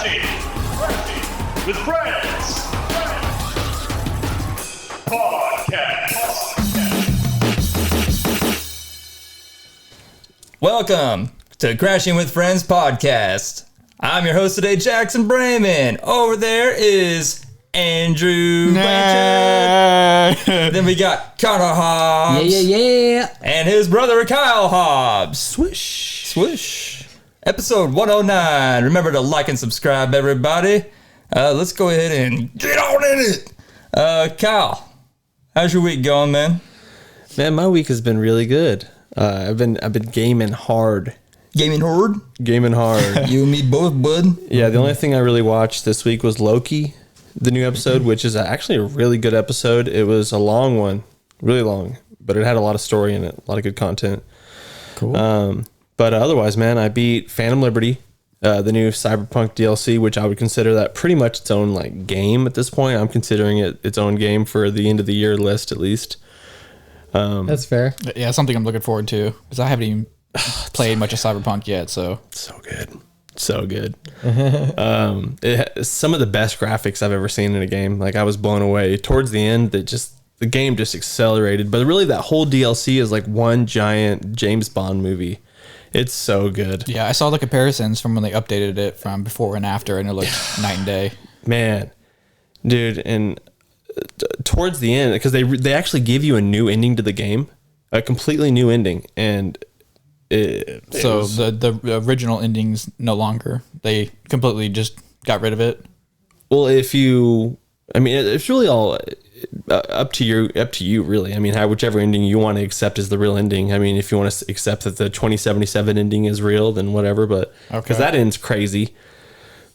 Crafty with Friends Podcast. Welcome to Crashing with Friends podcast. I'm your host today, Jackson Brayman. Over there is Andrew Blanchard. Then we got Conor Hobbs. Yeah. And his brother, Kyle Hobbs. Swish. Episode 109. Remember to like and subscribe, everybody. Let's go ahead and get on in it. Kyle, how's your week going, man? Man, my week has been really good. I've been gaming hard. Gaming hard? Gaming hard. You and me both, bud. Yeah, the only thing I really watched this week was Loki, the new episode, which is actually a really good episode. It was a long one, really long, but it had a lot of story in it, a lot of good content. Cool. But otherwise, man, I beat Phantom Liberty, the new Cyberpunk DLC, which I would consider that pretty much its own like game at this point. I'm considering it its own game for the end of the year list at least. That's fair. Yeah, something I'm looking forward to because I haven't even played much of Cyberpunk yet. So good. Some of the best graphics I've ever seen in a game. Like, I was blown away towards the end. The game just accelerated. But really, that whole DLC is like one giant James Bond movie. It's so good. yeah, I saw the comparisons from when they updated it from before and after, and it looked night and day. Man, dude, and towards the end, because they actually give you a new ending to the game, a completely new ending, and the original ending's no longer. They completely just got rid of it. Well, it's really all up to you really. I mean, whichever ending you want to accept is the real ending. I mean, if you want to accept that the 2077 ending is real, then whatever, but because that ends crazy.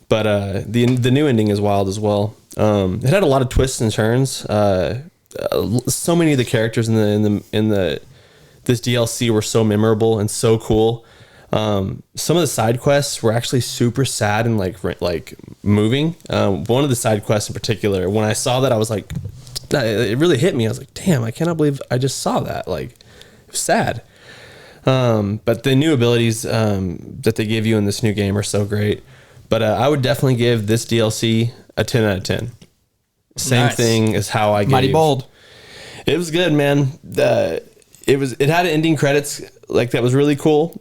But the new ending is wild as well. It had a lot of twists and turns. So many of the characters in this DLC were so memorable and so cool. Some of the side quests were actually super sad and like moving. One of the side quests in particular, when I saw that, I was like, it really hit me. I was like, damn, I cannot believe I just saw that. Like, it was sad. But the new abilities that they give you in this new game are so great. But I would definitely give this DLC a 10 out of 10. Same thing as how I gave. Mighty bold. It was good, man. It had ending credits like that was really cool.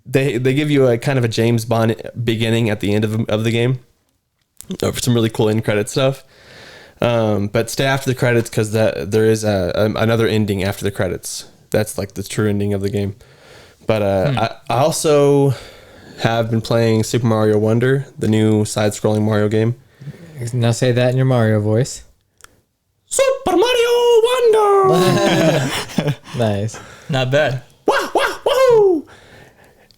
They give you a kind of a James Bond beginning at the end of the game for some really cool end credit stuff. But stay after the credits because there is another ending after the credits. That's like the true ending of the game. But I also have been playing Super Mario Wonder, the new side-scrolling Mario game. Now say that in your Mario voice. Super Mario Wonder! Nice. Not bad. Wah, wah, wahoo!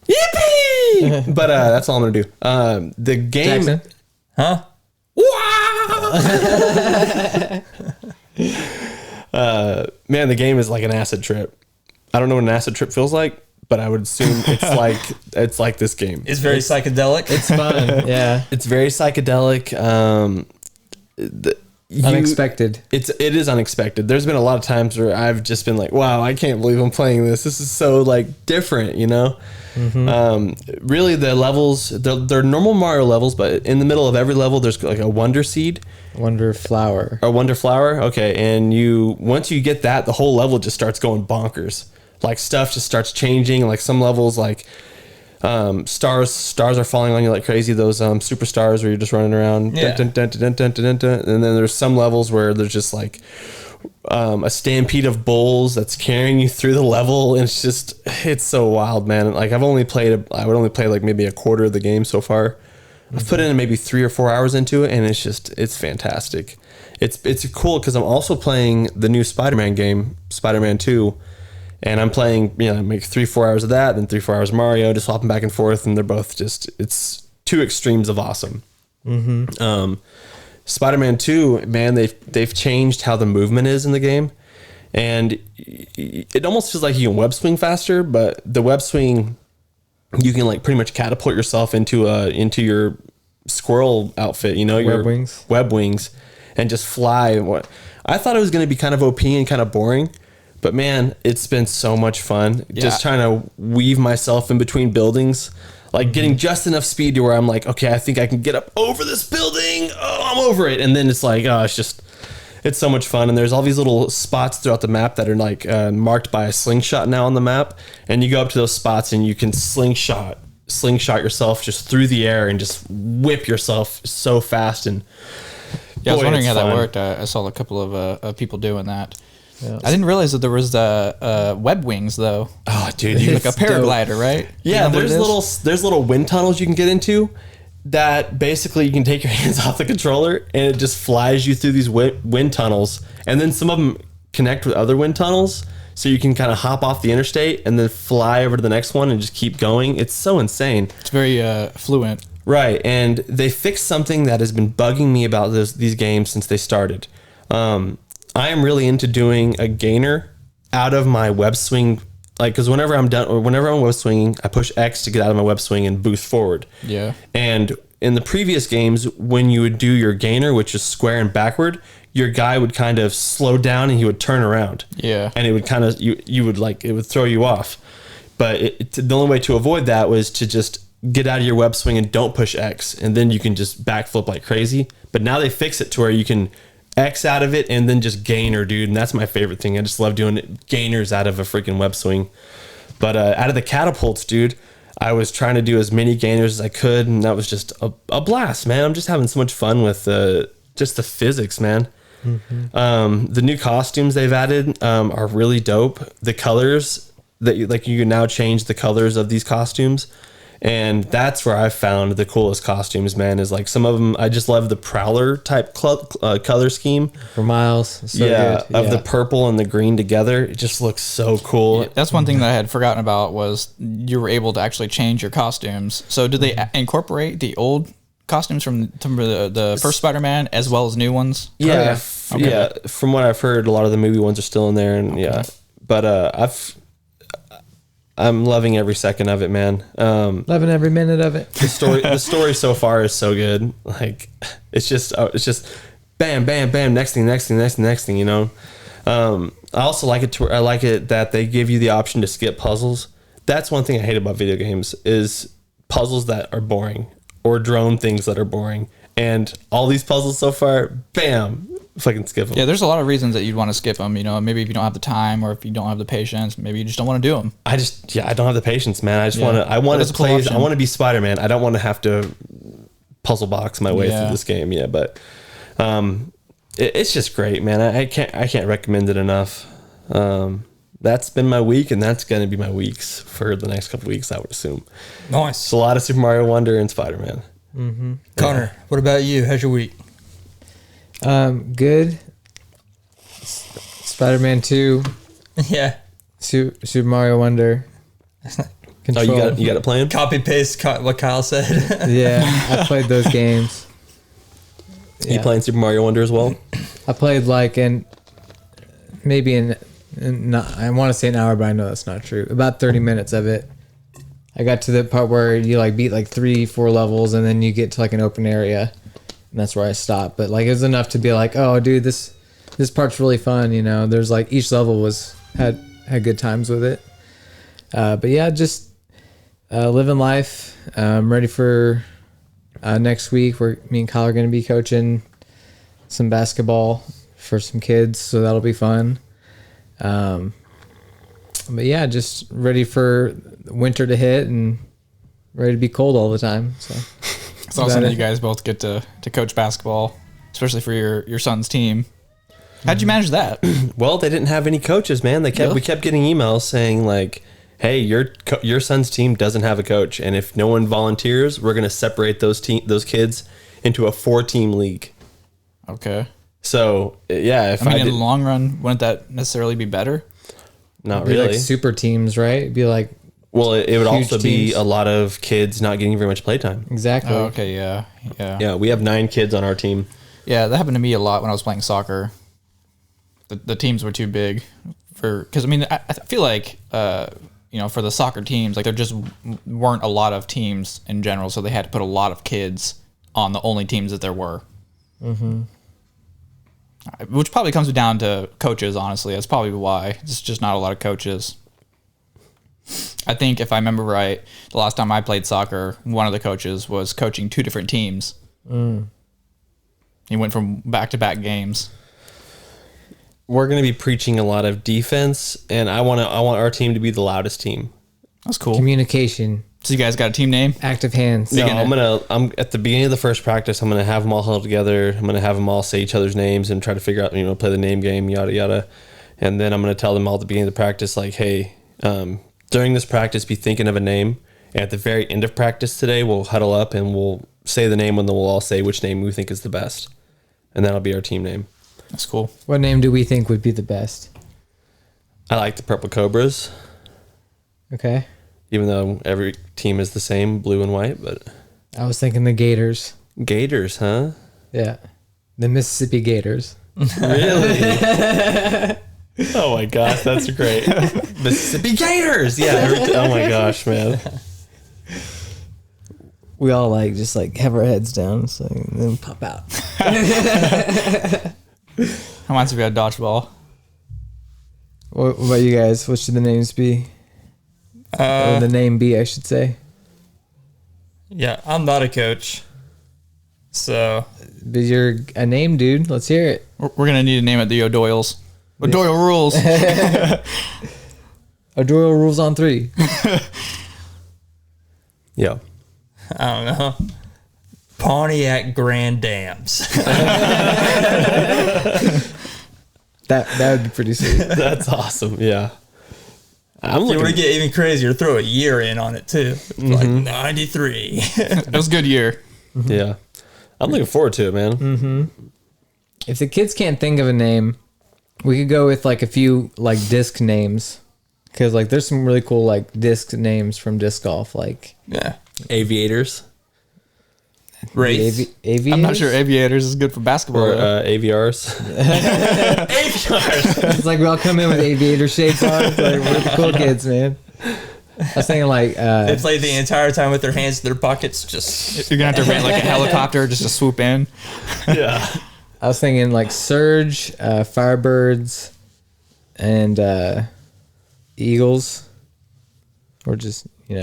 Yippee! But that's all I'm going to do. The game... Jackson? Huh? Man, the game is like an acid trip. I don't know what an acid trip feels like, but I would assume it's like this game. It's very psychedelic. It's fun. Yeah. It's very psychedelic. Unexpected. It is unexpected. There's been a lot of times where I've just been like, wow, I can't believe I'm playing this. This is so like different, you know? Mm-hmm. Really, the levels, they're normal Mario levels, but in the middle of every level, there's like a Wonder Seed. Wonder Flower. Or Wonder Flower. Okay. And once you get that, the whole level just starts going bonkers. Like, stuff just starts changing. Like, some levels, like stars are falling on you like crazy. Those superstars where you're just running around. Yeah. And then there's some levels where there's just like a stampede of bulls that's carrying you through the level, and it's so wild, man. Like, I would only play like maybe a quarter of the game so far. Mm-hmm. I've put in maybe 3 or 4 hours into it, and it's fantastic. It's cool because I'm also playing the new Spider-Man game, Spider-Man 2. And I'm playing, maybe 3-4 hours of that, then 3-4 hours of Mario, just swapping back and forth, and they're both it's two extremes of awesome. Mm-hmm. Spider-Man 2, man, they've changed how the movement is in the game, and it almost feels like you can web swing faster, but the web swing, you can like pretty much catapult yourself into your squirrel outfit, your web wings, and just fly. I thought it was going to be kind of OP and kind of boring. But man, it's been so much fun just trying to weave myself in between buildings. like getting just enough speed to where I'm like, okay, I think I can get up over this building. Oh, I'm over it. And then it's like, oh, it's so much fun. And there's all these little spots throughout the map that are like marked by a slingshot now on the map. And you go up to those spots and you can slingshot yourself just through the air and just whip yourself so fast. And yeah, I was boy, wondering it's how that fun. worked. I saw a couple of people doing that. I didn't realize that there was web wings though. Oh, dude, Like a paraglider, right? Yeah, You know what it there's is? little wind tunnels you can get into that basically you can take your hands off the controller and it just flies you through these wind tunnels, and then some of them connect with other wind tunnels, so you can kind of hop off the interstate and then fly over to the next one and just keep going. It's so insane. It's very fluent. Right, and they fixed something that has been bugging me about these games since they started. I am really into doing a gainer out of my web swing, like, because whenever I'm web swinging, I push X to get out of my web swing and boost forward. Yeah. And in the previous games, when you would do your gainer, which is square and backward, your guy would kind of slow down and he would turn around. Yeah. And it would kind of, you would like, it would throw you off. But the only way to avoid that was to just get out of your web swing and don't push X. And then you can just backflip like crazy. But now they fix it to where you can X out of it and then just gainer, dude. And that's my favorite thing. I just love doing it, gainers out of a freaking web swing. But out of the catapults, dude, I was trying to do as many gainers as I could, and that was just a blast, man. I'm just having so much fun with just the physics, man. The new costumes they've added are really dope. The colors that you can now change the colors of these costumes. And that's where I found the coolest costumes, man, is like some of them. I just love the Prowler type color scheme. For Miles. So Of good. the purple and the green together. It just looks so cool. That's one thing that I had forgotten about was you were able to actually change your costumes. So did they incorporate the old costumes from the first Spider-Man as well as new ones? Yeah. Yeah. From what I've heard, a lot of the movie ones are still in there. And yeah. But I'm loving every second of it, man. Loving every minute of it. The story so far is so good. Like it's just bam, bam, bam. Next thing. You know. I also like it. I like it that they give you the option to skip puzzles. That's one thing I hate about video games is puzzles that are boring or drone things that are boring. And all these puzzles so far, bam, fucking skip them. Yeah, there's a lot of reasons that you'd want to skip them. You know, maybe if you don't have the time or if you don't have the patience, maybe you just don't want to do them. I don't have the patience, man. I want That's to a cool play. option. I want to be Spider-Man. I don't want to have to puzzle box my way through this game. Yeah, but it's just great, man. I can't recommend it enough. That's been my week, and that's going to be my weeks for the next couple weeks, I would assume. Nice. It's a lot of Super Mario Wonder and Spider-Man. Conor, what about you? How's your week? Good. Spider-Man 2, Yeah. Super Mario Wonder. Oh, Control. you got it playing? Copy paste what Kyle said. Yeah, I played those games. You playing Super Mario Wonder as well? I played like I want to say an hour, but I know that's not true. About 30 minutes of it. I got to the part where you like beat like 3-4 levels, and then you get to like an open area, and that's where I stopped. But like it was enough to be like, oh, dude, this part's really fun. You know, there's like each level had good times with it. But yeah, just living life. I'm ready for next week. Where me and Kyle are going to be coaching some basketball for some kids, so that'll be fun. But yeah, just ready for winter to hit and ready to be cold all the time. So It's awesome that you guys both get to coach basketball, especially for your son's team. How'd you manage that? Well, they didn't have any coaches, man. We kept getting emails saying like, "Hey, your son's team doesn't have a coach, and if no one volunteers, we're going to separate those kids into a 4-team league." Okay. So yeah, if I mean, in the long run, wouldn't that necessarily be better? not be really. like super teams, right? It'd be like Well, it would huge also be teams. a lot of kids not getting very much playtime. exactly. Oh, okay, yeah. Yeah, we have 9 kids on our team. Yeah, that happened to me a lot when I was playing soccer. The teams were too big because I mean I feel like for the soccer teams, like there just weren't a lot of teams in general, so they had to put a lot of kids on the only teams that there were. Mm-hmm. Which probably comes down to coaches. Honestly, that's probably why it's just not a lot of coaches. I think if I remember right, the last time I played soccer, one of the coaches was coaching 2 different teams. He went from back-to-back games. We're going to be preaching a lot of defense, and I want our team to be the loudest team. That's cool. Communication, So you guys got a team name? active hands. No, I'm at the beginning of the first practice, I'm gonna have them all huddle together. I'm gonna have them all say each other's names and try to figure out, play the name game, yada yada. And then I'm gonna tell them all at the beginning of the practice, like, hey, during this practice, be thinking of a name. And at the very end of practice today, we'll huddle up and we'll say the name, and then we'll all say which name we think is the best, and that'll be our team name. That's cool. What name do we think would be the best? I like the Purple Cobras, Okay. even though every team is the same, blue and white. But I was thinking the Gators. Gators, huh? Yeah. The Mississippi Gators. Really? Oh my gosh, that's great. Mississippi Gators. Yeah. Oh my gosh, man. We all like just like have our heads down so and then pop out. Reminds me of dodgeball. What about you guys? What should the names be? Or the name be, I should say. Yeah, I'm not a coach. So, But you're a name, dude. Let's hear it. We're going to need to name it the O'Doyles. O'Doyle rules. O'Doyle rules on 3. Yeah. I don't know. Pontiac Grand Dams. That would be pretty sweet. That's awesome. Yeah. I'm If you looking. want to get even crazier, throw a year in on it too. Like 93. It was a good year. Yeah. I'm looking forward to it, man. If the kids can't think of a name, we could go with like a few like disc names. Because like there's some really cool like disc names from disc golf. Like Yeah. Aviators Wraith. aviators? I'm not sure aviators is good for basketball. or though. AVRs. It's like we all come in with aviator shapes on. It's like we're the cool kids, man. I was thinking like They play the entire time with their hands in their pockets. Just You're going to have to rent like a helicopter just to swoop in. Yeah. I was thinking like Surge, Firebirds, and Eagles, or just I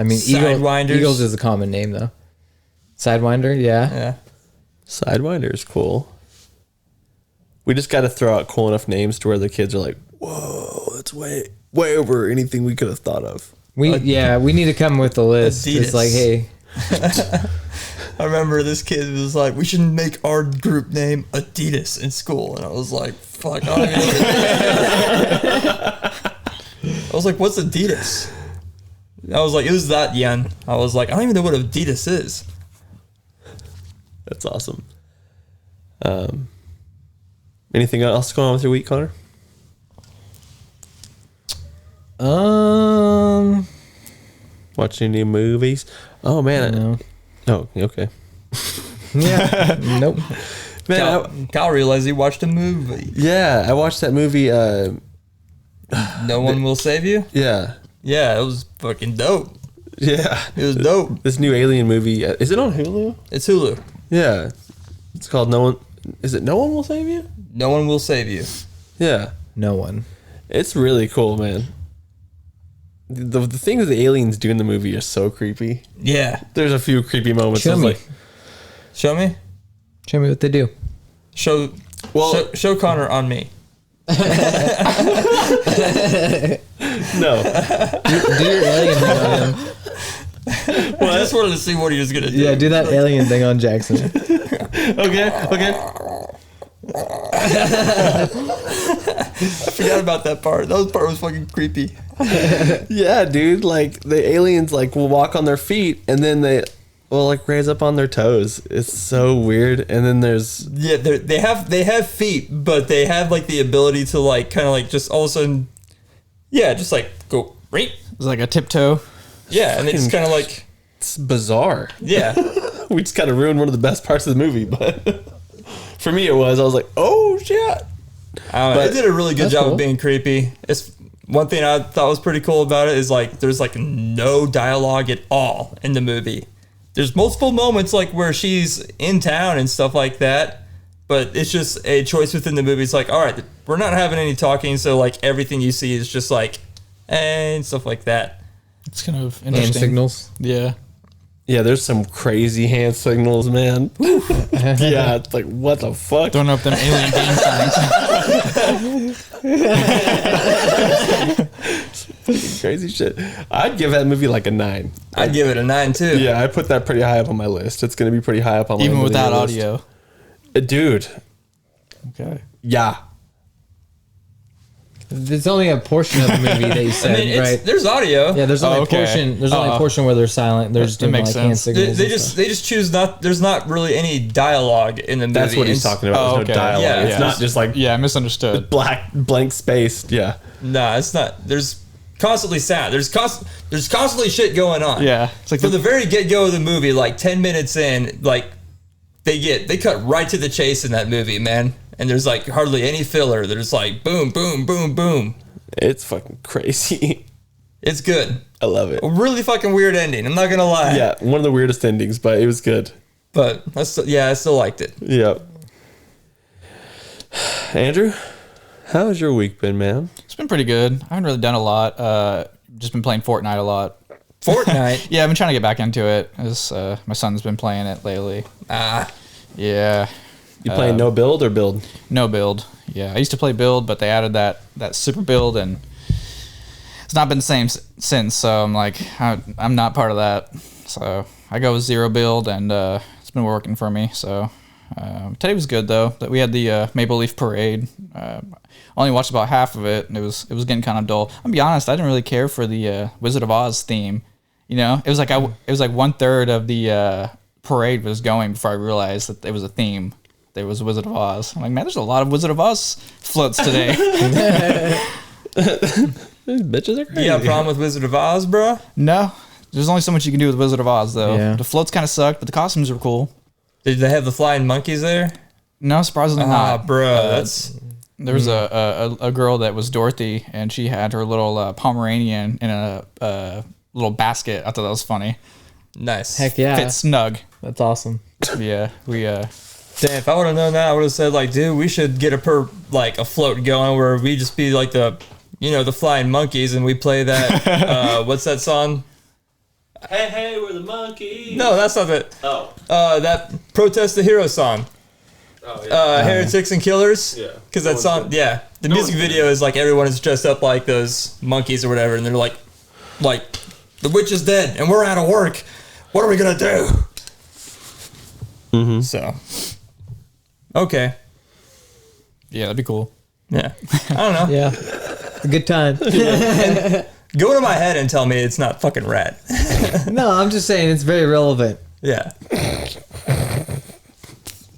mean Sidewinders. Eagles is a common name though. Sidewinder, yeah. yeah. Sidewinder is cool. We just got to throw out cool enough names to where the kids are like, whoa, that's way over anything we could have thought of. We need to come with the list. It's Adidas. like, hey, I remember this kid was like, we should make our group name Adidas in school. And I was like, fuck. I don't even know. I was like, what's Adidas? I was like, it was that young. I was like, I don't even know what Adidas is. That's awesome. Anything else going on with your week, Connor? Watching any movies? Oh man. no. Oh, okay. Yeah. Nope. Man, Kyle realized he watched a movie. yeah, I watched that movie. No One Will Save You? Yeah, Yeah, it was fucking dope. yeah. It was dope. This new Alien movie. Is it on Hulu? It's Hulu. Yeah. It's called No One. Is it No One Will Save You? No One Will Save You. Yeah. No one. It's really cool, man. The things the aliens do in the movie are so creepy. Yeah. There's a few creepy moments. Show I was me. like, Show me. Show me what they do. Show show Connor on me. no. Do your alien thing on him. Well, I just wanted to see what he was gonna do. Yeah, do that alien thing on Jackson. Okay. I forgot about that part. That part was fucking creepy. Yeah, dude. Like the aliens, like will walk on their feet, and then they will like raise up on their toes. It's so weird. And then there's Yeah, they have feet, but they have like the ability to like kind of like just all of a sudden, yeah, just like go right. It's like a tiptoe. Yeah, and it's kind of like it's bizarre. yeah. We just kind of ruined one of the best parts of the movie, but for me it was. I was like, oh shit. I don't know. But It did a really good that's job cool. of being creepy. It's one thing I thought was pretty cool about it is like there's like no dialogue at all in the movie. There's multiple moments like where she's in town and stuff like that, but it's just a choice within the movie. It's like, all right, we're not having any talking, so like everything you see is just like and stuff like that. It's kind of Hand interesting. signals. Yeah. Yeah, there's some crazy hand signals, man. Yeah, it's like, what the fuck? Throwing up them alien beam signs. Crazy shit. I'd give that movie like a 9. I'd give it a 9 too. Yeah, I put that pretty high up on my list. It's going to be pretty high up on my Even movie without list. audio. Dude, Okay. yeah. There's only a portion of the movie that you said, right? There's audio. Yeah, there's only okay. a portion. There's only a portion where they're silent. They're just That doing makes like hand sense. signals. They just choose not. There's not really any dialogue in the movie. That's what he's It's- talking about. Oh, There's no okay. dialogue. Yeah. It's Yeah. not just like Yeah, I misunderstood. blank space. Yeah. Nah, it's not. There's constantly sound. There's constantly shit going on. Yeah. It's like From the very get go of the movie, like 10 minutes in, like they cut right to the chase in that movie, man. And there's like hardly any filler. There's like boom, boom, boom, boom. It's fucking crazy. It's good. I love it. A really fucking weird ending. I'm not gonna lie. Yeah, one of the weirdest endings, but it was good. But I still liked it. Yep. Andrew, how has your week been, man? It's been pretty good. I haven't really done a lot. Just been playing Fortnite a lot. Fortnite. Yeah, I've been trying to get back into it. As my son's been playing it lately. Yeah. You playing no build or build? No build. Yeah, I used to play build, but they added that super build, and it's not been the same since. So I'm like, I'm not part of that. So I go with zero build, and it's been working for me. So today was good though. That we had the Maple Leaf Parade. Only watched about half of it, and it was getting kind of dull. I'll be honest, I didn't really care for the Wizard of Oz theme. You know, it was like 1/3 of the parade was going before I realized that it was a theme. There was Wizard of Oz. I'm like, man, there's a lot of Wizard of Oz floats today. These bitches are crazy. You got a problem with Wizard of Oz, bro? No, there's only so much you can do with Wizard of Oz, though. Yeah. The floats kind of sucked, but the costumes were cool. Did they have the flying monkeys there? No, surprisingly not. Bro, that's There was a girl that was Dorothy, and she had her little Pomeranian in a little basket. I thought that was funny. nice. Heck yeah, Fit snug. that's awesome. Yeah, we Damn, if I would have known that, I would have said like, dude, we should get a float going where we just be like the flying monkeys and we play that. What's that song? Hey, we're the monkeys. No, that's not it. Oh. That Protest the Hero song. Oh, yeah. Heretics and Killers. Yeah. Because that song, the music video is like everyone is dressed up like those monkeys or whatever, and they're like, the witch is dead and we're out of work. What are we gonna do? Mm-hmm. So, okay, yeah, that'd be cool. yeah, I don't know. Yeah, a good time. Go into my head and tell me it's not fucking rad. No, I'm just saying it's very relevant. Yeah,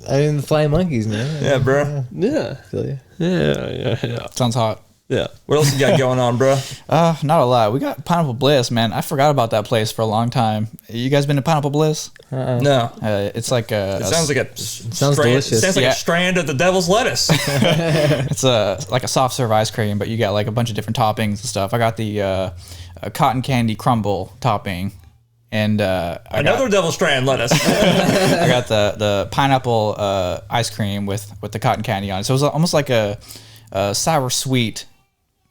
I mean, the flying monkeys, man. yeah, bro. Yeah. Feel you. Yeah. Sounds hot. Yeah. What else you got going on, bro? Not a lot. We got Pineapple Bliss, man. I forgot about that place for a long time. You guys been to Pineapple Bliss? No, It's like a. it sounds like a Sounds strand, delicious. sounds like Yeah. a strand of the devil's lettuce. It's like a soft serve ice cream, but you got like a bunch of different toppings and stuff. I got the cotton candy crumble topping, and Another devil strand lettuce. I got the pineapple ice cream with the cotton candy on it. So it was almost like a sour sweet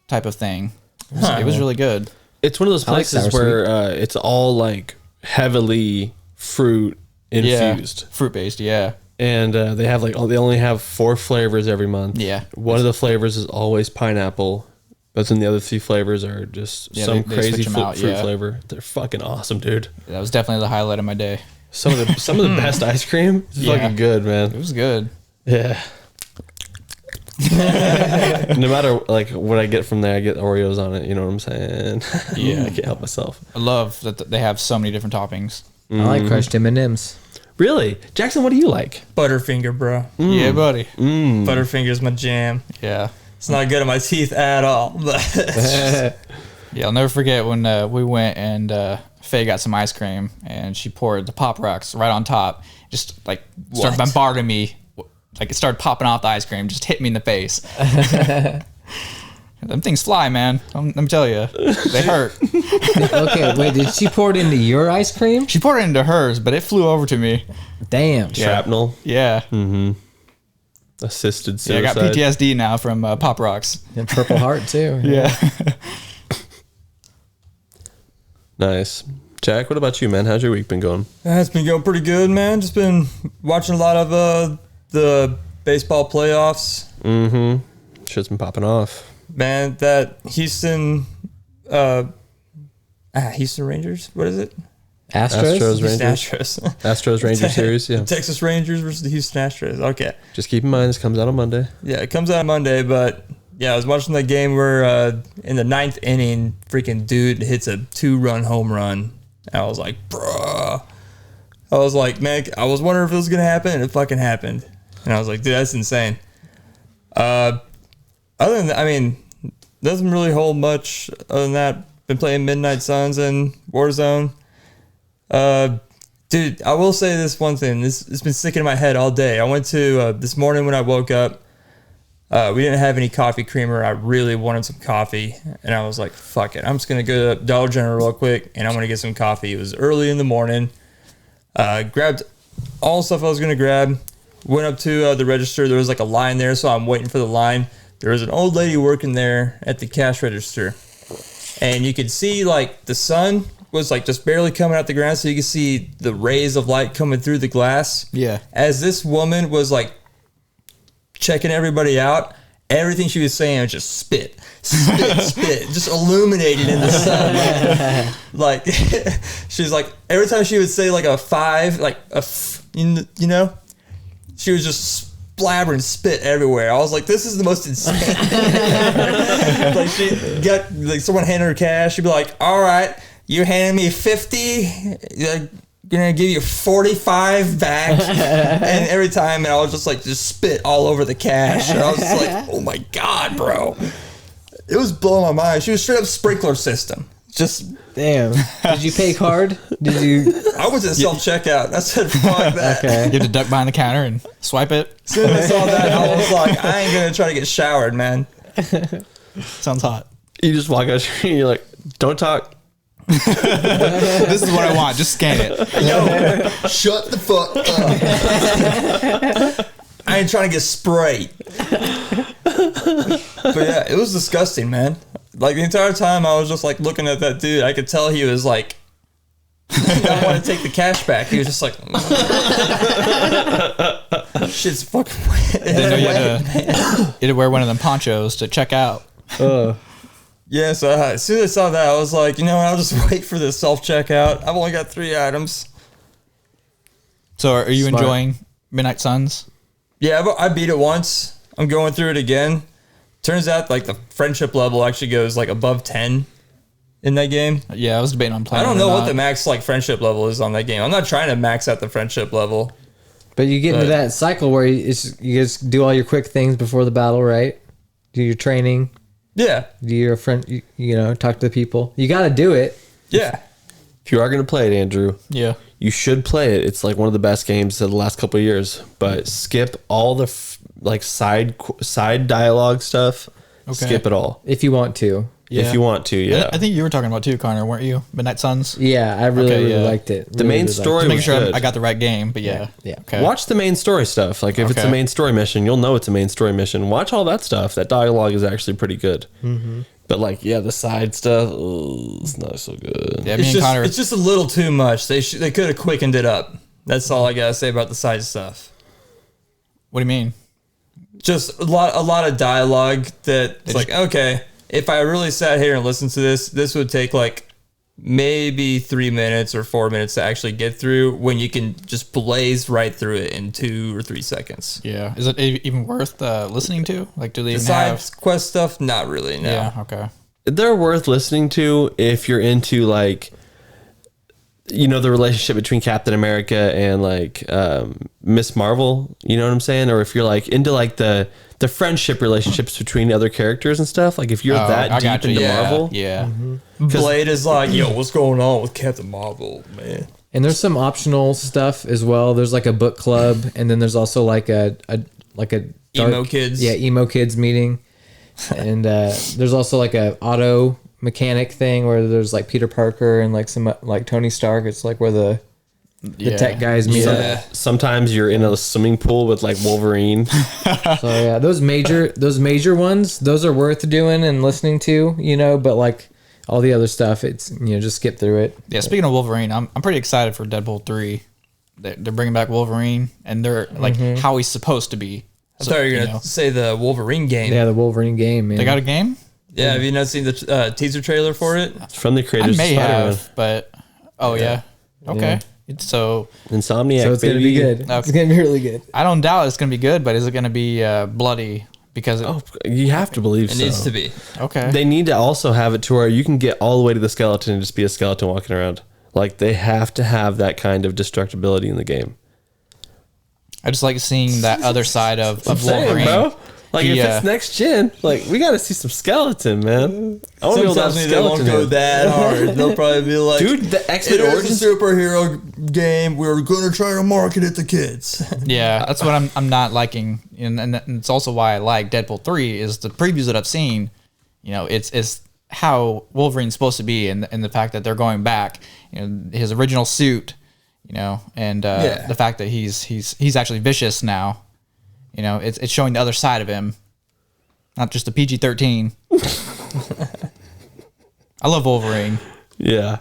type of thing. It was really good. It's one of those like places sour where it's all like heavily fruit infused. Yeah, fruit based. Yeah, And they only have 4 flavors every month. Yeah. One of the flavors is always pineapple, but then the other 3 flavors are just Yeah, some they crazy switch 'em out, fruit yeah. flavor. They're fucking awesome, dude. that was definitely the highlight of my day. Some of the best ice cream. It's Yeah. fucking good, It man. was good. Yeah. No matter like what I get from there, I get Oreos on it. You know what I'm saying? Yeah. I can't help myself. I love that they have so many different toppings. I like crushed M&Ms. Really, Jackson? What do you like? Butterfinger, bro. Yeah, buddy. Butterfinger's my jam. Yeah. It's not good on my teeth at all. But Yeah, I'll never forget when we went and Faye got some ice cream and she poured the Pop Rocks right on top. Just like started What? bombarding me. Like it started popping off the ice cream, just hit me in the face. Them things fly, man. Let me tell you, they hurt. Okay, wait, did she pour it into your ice cream? She poured it into hers, but it flew over to me. Damn. Shrapnel, Yeah, assisted yeah. I suicide. got PTSD now from Pop Rocks. And Purple Heart, too. Yeah. Nice. Jack, what about you, man? How's your week been going? It's been going pretty good, man. Just been watching a lot of the baseball playoffs. Mm-hmm. Shit's been popping off. Man, that Houston Rangers. What is it? Astros, Houston Rangers. Astros. Rangers series, yeah. The Texas Rangers versus the Houston Astros. Okay. Just keep in mind, this comes out on Monday. Yeah, it comes out on Monday, but yeah, I was watching that game where in the 9th inning, freaking dude hits a 2-run home run. And I was like, bruh. I was like, man, I was wondering if it was going to happen, and it fucking happened. And I was like, dude, that's insane. Other than that, I mean, doesn't really hold much other than that. Been playing Midnight Suns and Warzone. Dude, I will say this one thing. It's been sticking in my head all day. I went to, this morning when I woke up, we didn't have any coffee creamer. I really wanted some coffee. And I was like, fuck it. I'm just going to go to Dollar General real quick and I'm going to get some coffee. It was early in the morning. Grabbed all the stuff I was going to grab. Went up to the register. There was like a line there, so I'm waiting for the line. There was an old lady working there at the cash register. And you could see like the sun was like just barely coming out the ground, so you could see the rays of light coming through the glass. Yeah. As this woman was like checking everybody out, everything she was saying was just spit, just illuminated in the sun. Like she's like, every time she would say like a 5, like you know, she was just blabbering spit everywhere. I was like, this is the most insane. Like she got like someone handed her cash. She'd be like, all right, you handed me 50. You're gonna give you 45 back. And every time, and I was just spit all over the cash. And I was just like, oh my god, bro. It was blowing my mind. She was straight up sprinkler system. Just Damn. Did you pay card? Did you? I was at self checkout. I said, fuck that. Okay. You have to duck behind the counter and swipe it. As soon as I saw that, I was like, I ain't gonna try to get showered, man. Sounds hot. You just walk out and you're like, don't talk. This is what I want. Just scan it. Yo, shut the fuck up. I ain't trying to get sprayed. But yeah, it was disgusting, man. Like the entire time I was just like looking at that dude, I could tell he was like, I want to take the cash back. He was just like, shit's fucking wet. Didn't know you had to wear one of them ponchos to check out. Yeah, so as soon as I saw that, I was like, you know what, I'll just wait for this self-checkout. I've only got 3 items. So are you Smart. enjoying Midnight Suns? Yeah, but I beat it once. I'm going through it again. Turns out, like, the friendship level actually goes, like, above 10 in that game. Yeah, I was debating on playing. I don't it know or what not. the max, like, friendship level is on that game. I'm not trying to max out the friendship level. But you get into that cycle where you just do all your quick things before the battle, right? Do your training. Yeah. Do your friend, you know, talk to the people. You got to do it. Yeah. If you are going to play it, Andrew, Yeah. you should play it. It's like one of the best games of the last couple of years. But skip all the side dialogue stuff. Okay. Skip it all If you want to. Yeah. if you want to. Yeah, I think you were talking about too, Connor, weren't you? Midnight Suns. Yeah, I really, Okay, really yeah. liked it. The main really story Just making was sure good. I got the right game, but yeah. Yeah. Okay. Watch the main story stuff. Like if it's a Okay. main story mission, you'll know it's a main story mission. Watch all that stuff. That dialogue is actually pretty good. But like, yeah, the side stuff, it's not so good. Yeah, me and Connor. It's just a little too much. They could have quickened it up. That's all I gotta say about the side stuff. What do you mean? Just a lot of dialogue that it's like, okay, if I really sat here and listened to this would take like maybe 3 minutes or 4 minutes to actually get through, when you can just blaze right through it in 2 or 3 seconds. Yeah. Is it even worth listening to? Like, do they The even side have? quest stuff, not really, no. Yeah. Okay. They're worth listening to if you're into like, you know, the relationship between Captain America and like Miss Marvel. You know what I'm saying? Or if you're like into like the friendship relationships between other characters and stuff. Like if you're I that got deep you. into Yeah. Marvel, Yeah. Blade is like, yo, what's going on with Captain Marvel, man? And there's some optional stuff as well. There's like a book club, and then there's also like a dark, Emo kids. Yeah, emo kids meeting. And there's also like a auto mechanic thing where there's like Peter Parker and like some like Tony Stark. It's like where the tech guys meet up. Yeah. sometimes you're in a swimming pool with like Wolverine. So yeah, those major ones, those are worth doing and listening to, you know, but like all the other stuff, it's just skip through it. Yeah, speaking of Wolverine, I'm pretty excited for Deadpool 3. They're bringing back Wolverine, and they're like how he's supposed to be. I thought you were going to say the Wolverine game. Yeah, the Wolverine game, man. They got a game? Yeah, have you not seen the teaser trailer for it? It's from the I creators may of Spider-Man. have, but okay. Yeah. So Insomniac, So it's going to be good. Okay. It's going to be really good. I don't doubt it's going to be good, but is it going to be bloody? Because You have to believe It so. needs to be. okay, They need to also have it to where you can get all the way to the skeleton and just be a skeleton walking around. Like, they have to have that kind of destructibility in the game. I just like seeing that other side of Saying, Wolverine. bro. Like, if Yeah. it's next gen, like, we got to see some skeleton, man. I want to be able to have Sometimes they won't skeleton. go head. that hard. They'll probably be like, Dude, the X-Men it is Origins- a superhero game. We're going to try to market it to kids. Yeah, that's what I'm not liking, and it's also why I like Deadpool 3 is the previews that I've seen. It's how Wolverine's supposed to be, and the fact that they're going back, his original suit, and the fact that he's actually vicious now. It's showing the other side of him, not just the PG-13. I love Wolverine. Yeah.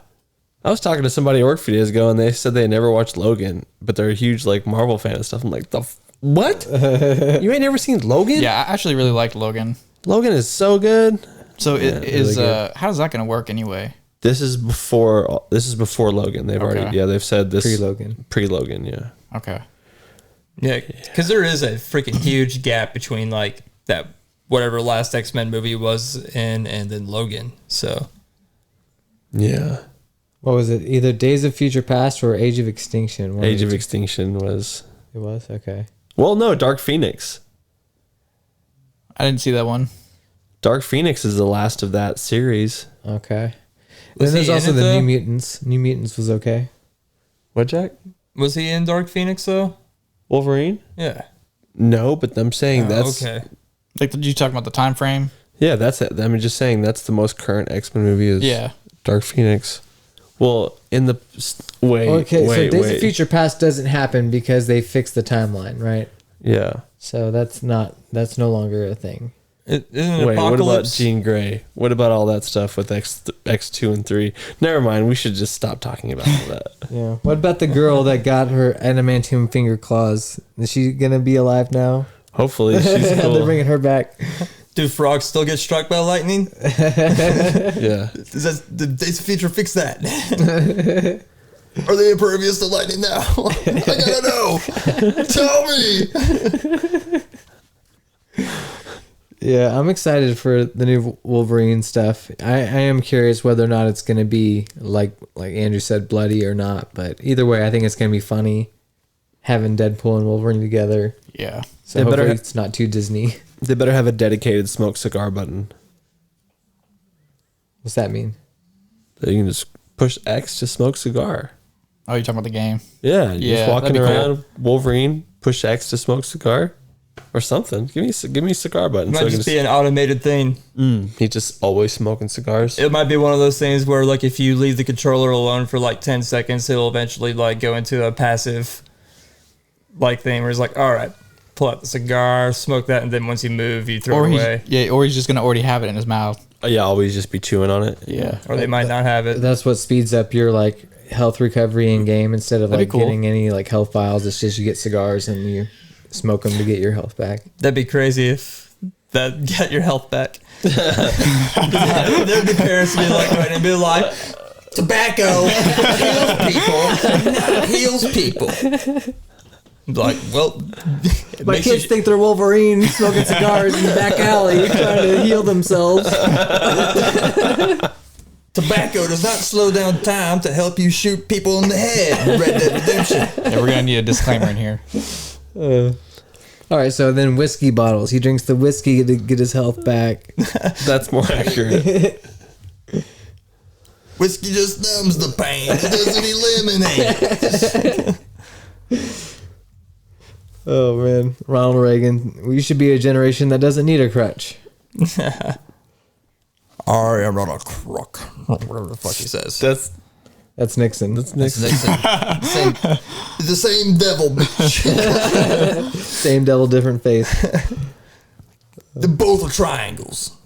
I was talking to somebody at work a few days ago, and they said they never watched Logan, but they're a huge, like, Marvel fan and stuff. I'm like, what? You ain't never seen Logan? Yeah, I actually really liked Logan. Logan is so good. So really good. how's that going to work anyway? This is before Logan. They've already, they've said this. Pre-Logan. Pre-Logan, yeah. Okay. Yeah, because there is a freaking huge gap between like that whatever last X-Men movie was in and then Logan. So Yeah. What was it? Either Days of Future Past or Age of Extinction. One Age the of two. Extinction was... It was? Okay. Well, no, Dark Phoenix. I didn't see that one. Dark Phoenix is the last of that series. Okay. Was Then he there's in also it, the though? New Mutants. New Mutants was okay. What, Jack? was he in Dark Phoenix though? Wolverine? Yeah. No, but I'm saying that's... okay. Like, did you talk about the time frame? Yeah, that's it. I'm just saying that's the most current X-Men movie is Yeah. Dark Phoenix. Well, in the... Wait, Okay, so Days wait. of Future Past doesn't happen because they fixed the timeline, right? Yeah. So that's no longer a thing. Isn't Wait, what about Apocalypse? Jean Grey? What about all that stuff with X2 and 3? Never mind. We should just stop talking about all that. Yeah. What about the girl that got her adamantium finger claws? Is she gonna be alive now? Hopefully, she's They're cool. bringing her back. Do frogs still get struck by lightning? Yeah. Did Days of Future fix that? Are they impervious to lightning now? I gotta know. Tell me. Yeah, I'm excited for the new Wolverine stuff. I am curious whether or not it's gonna be like Andrew said, bloody or not. But either way, I think it's gonna be funny having Deadpool and Wolverine together. Yeah. So They better hopefully ha- it's not too Disney. They better have a dedicated smoke cigar button. What's that mean? So you can just push X to smoke cigar. Oh, you're talking about the game? Yeah, you're Yeah, just walking that'd be cool. around, Wolverine, push X to smoke cigar. Or something. Give me a cigar button. It might so I just can be an automated thing. He's just always smoking cigars. It might be one of those things where, like, if you leave the controller alone for like 10 seconds, it'll eventually like go into a passive like thing where it's like, all right, pull out the cigar, smoke that, and then once you move, you throw Or it he's, away. or he's just gonna already have it in his mouth. Yeah, always just be chewing on it. Yeah. Or they might not have it. That's what speeds up your like health recovery in game instead of That'd like be cool. getting any like health vials. It's just you get cigars and you smoke them to get your health back. That'd be crazy if that got your health back. There'd be parents be like, right, and be like, tobacco heals people. Like, well, it My makes kids you- think they're Wolverine smoking cigars in the back alley trying to heal themselves. tobacco does not slow down time to help you shoot people in the head. in Red Dead Redemption. Yeah, we're gonna need a disclaimer in here. All right, so then whiskey bottles. He drinks the whiskey to get his health back. That's more accurate. Whiskey just numbs the pain. It doesn't eliminate. Oh man, Ronald Reagan. We should be a generation that doesn't need a crutch. I am not a crook. Whatever the fuck he says. That's Nixon. It's the same devil, bitch. Same devil, different face. They're both are triangles.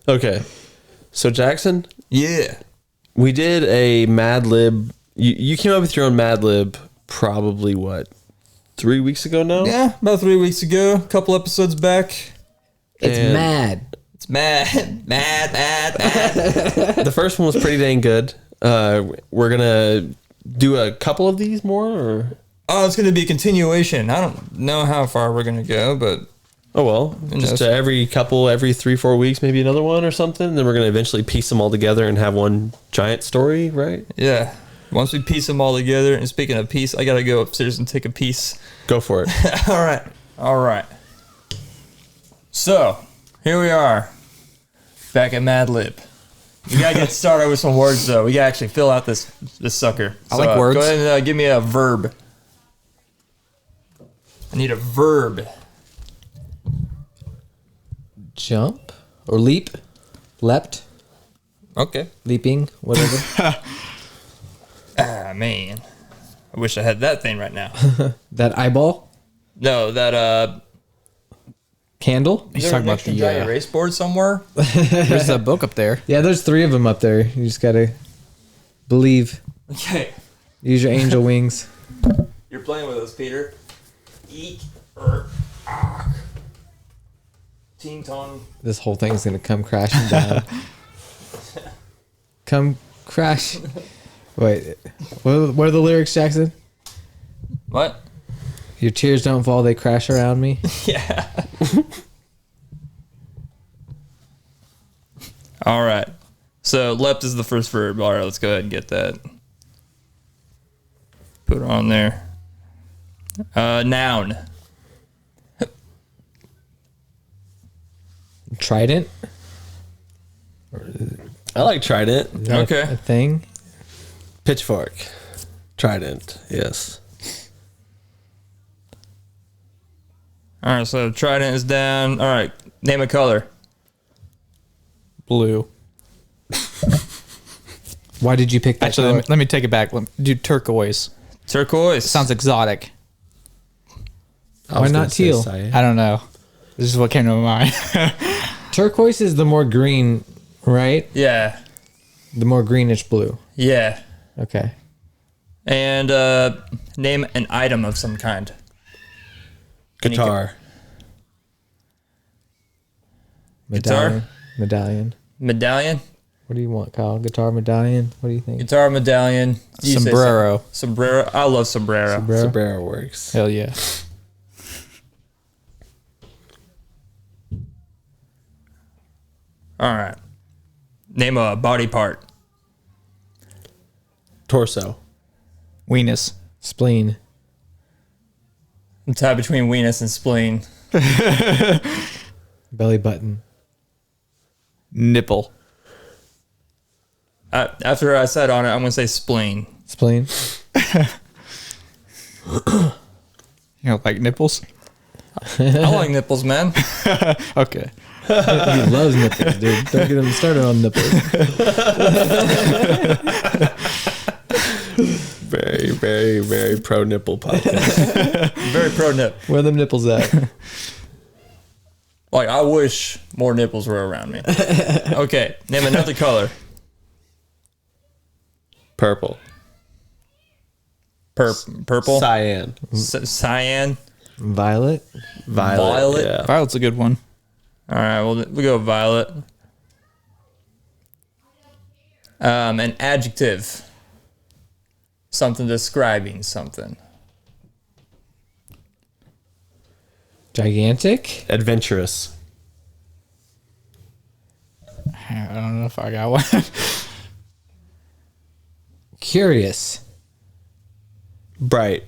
Okay. So Jackson, Yeah. we did a Mad Lib. You came up with your own Mad Lib probably, what, 3 weeks ago now? Yeah, about 3 weeks ago, a couple episodes back. It's And- mad. It's mad. The first one was pretty dang good. We're going to do a couple of these more, or? Oh, it's going to be a continuation. I don't know how far we're going to go, but Oh, well, just every 3-4 weeks, maybe another one or something. Then we're going to eventually piece them all together and have one giant story, right? yeah. Once we piece them all together, and speaking of piece, I got to go upstairs and take a piece. Go for it. All right. So, here we are. Back at Mad Lib. We got to get started with some words, though. We got to actually fill out this sucker. I like words. Go ahead and give me a verb. I need a verb. Jump or leap, leapt, Okay. leaping, whatever. Ah, man. I wish I had that thing right now. That eyeball, No, that, candle. He's is there talking an about extra the giant erase board somewhere? there's a book up there. Yeah, there's 3 of them up there. You just gotta believe. Okay. Use your angel wings. You're playing with us, Peter. Eek or ah. Ting Tong. This whole thing is gonna come crashing down. Come crash. Wait, what are the lyrics, Jackson? What? Your tears don't fall, they crash around me. Yeah. All right. So leapt is the first verb. All right, let's go ahead and get that. Put it on there. Noun. Trident, I like Trident. is that Okay. a thing? Pitchfork. Trident. Yes. All right, so trident is down. All right, name a color. Blue. Why did you pick that? Actually, color? let me take it back. Do turquoise. Turquoise. Sounds exotic. I was not gonna say teal? cyan. I don't know. This is what came to my mind. Turquoise is the more green, right? Yeah. The more greenish blue. Yeah. Okay. And name an item of some kind. Guitar. Medallion. Medallion. Medallion. What do you want, Kyle? Guitar medallion? What do you think? Guitar medallion. You say Sombrero. Sombrero. I love sombrero. Sombrero? Sombrero works. Hell yeah. All right. Name a body part. Torso. Weenus. Spleen. I'm tied between weenus and spleen. Belly button. Nipple. After I said on it, I'm going to say spleen. Spleen. You know, like nipples? I like nipples, man. Okay. He loves nipples, dude. Don't get him started on nipples. Very, very, very pro nipple podcast. Very pro nip. Where are them nipples at? Like, I wish more nipples were around me. Okay, name another color. Purple. Purple. Cyan. Cyan. Violet. Violet. Yeah. Violet's a good one. All right, well, we go violet. An adjective. Something describing something. Gigantic. Adventurous. I don't know if I got one. Curious. Bright.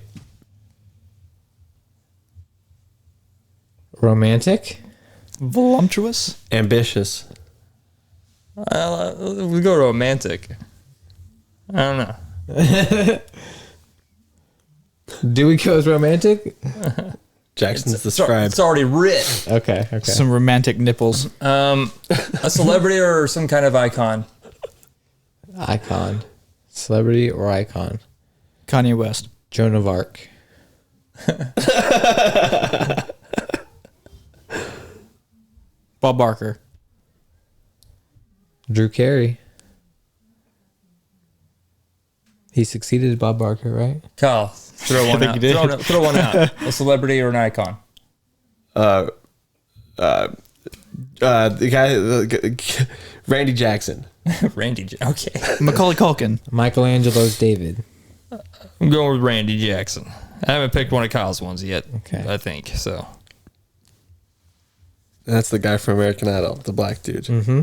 Romantic. Voluptuous. Ambitious. We go romantic. I don't know. Do we go with romantic? Jackson's the scribe. It's already written. Okay. Okay. Some romantic nipples. A celebrity or some kind of icon. Icon. Celebrity or icon. Kanye West. Joan of Arc. Bob Barker. Drew Carey. He succeeded Bob Barker, right? Kyle, throw one out. Throw one out. A celebrity or an icon. The guy, Randy Jackson. Okay. Macaulay Culkin. Michelangelo's David. I'm going with Randy Jackson. I haven't picked one of Kyle's ones yet. Okay. I think so. That's the guy from American Idol, the black dude. Mm-hmm.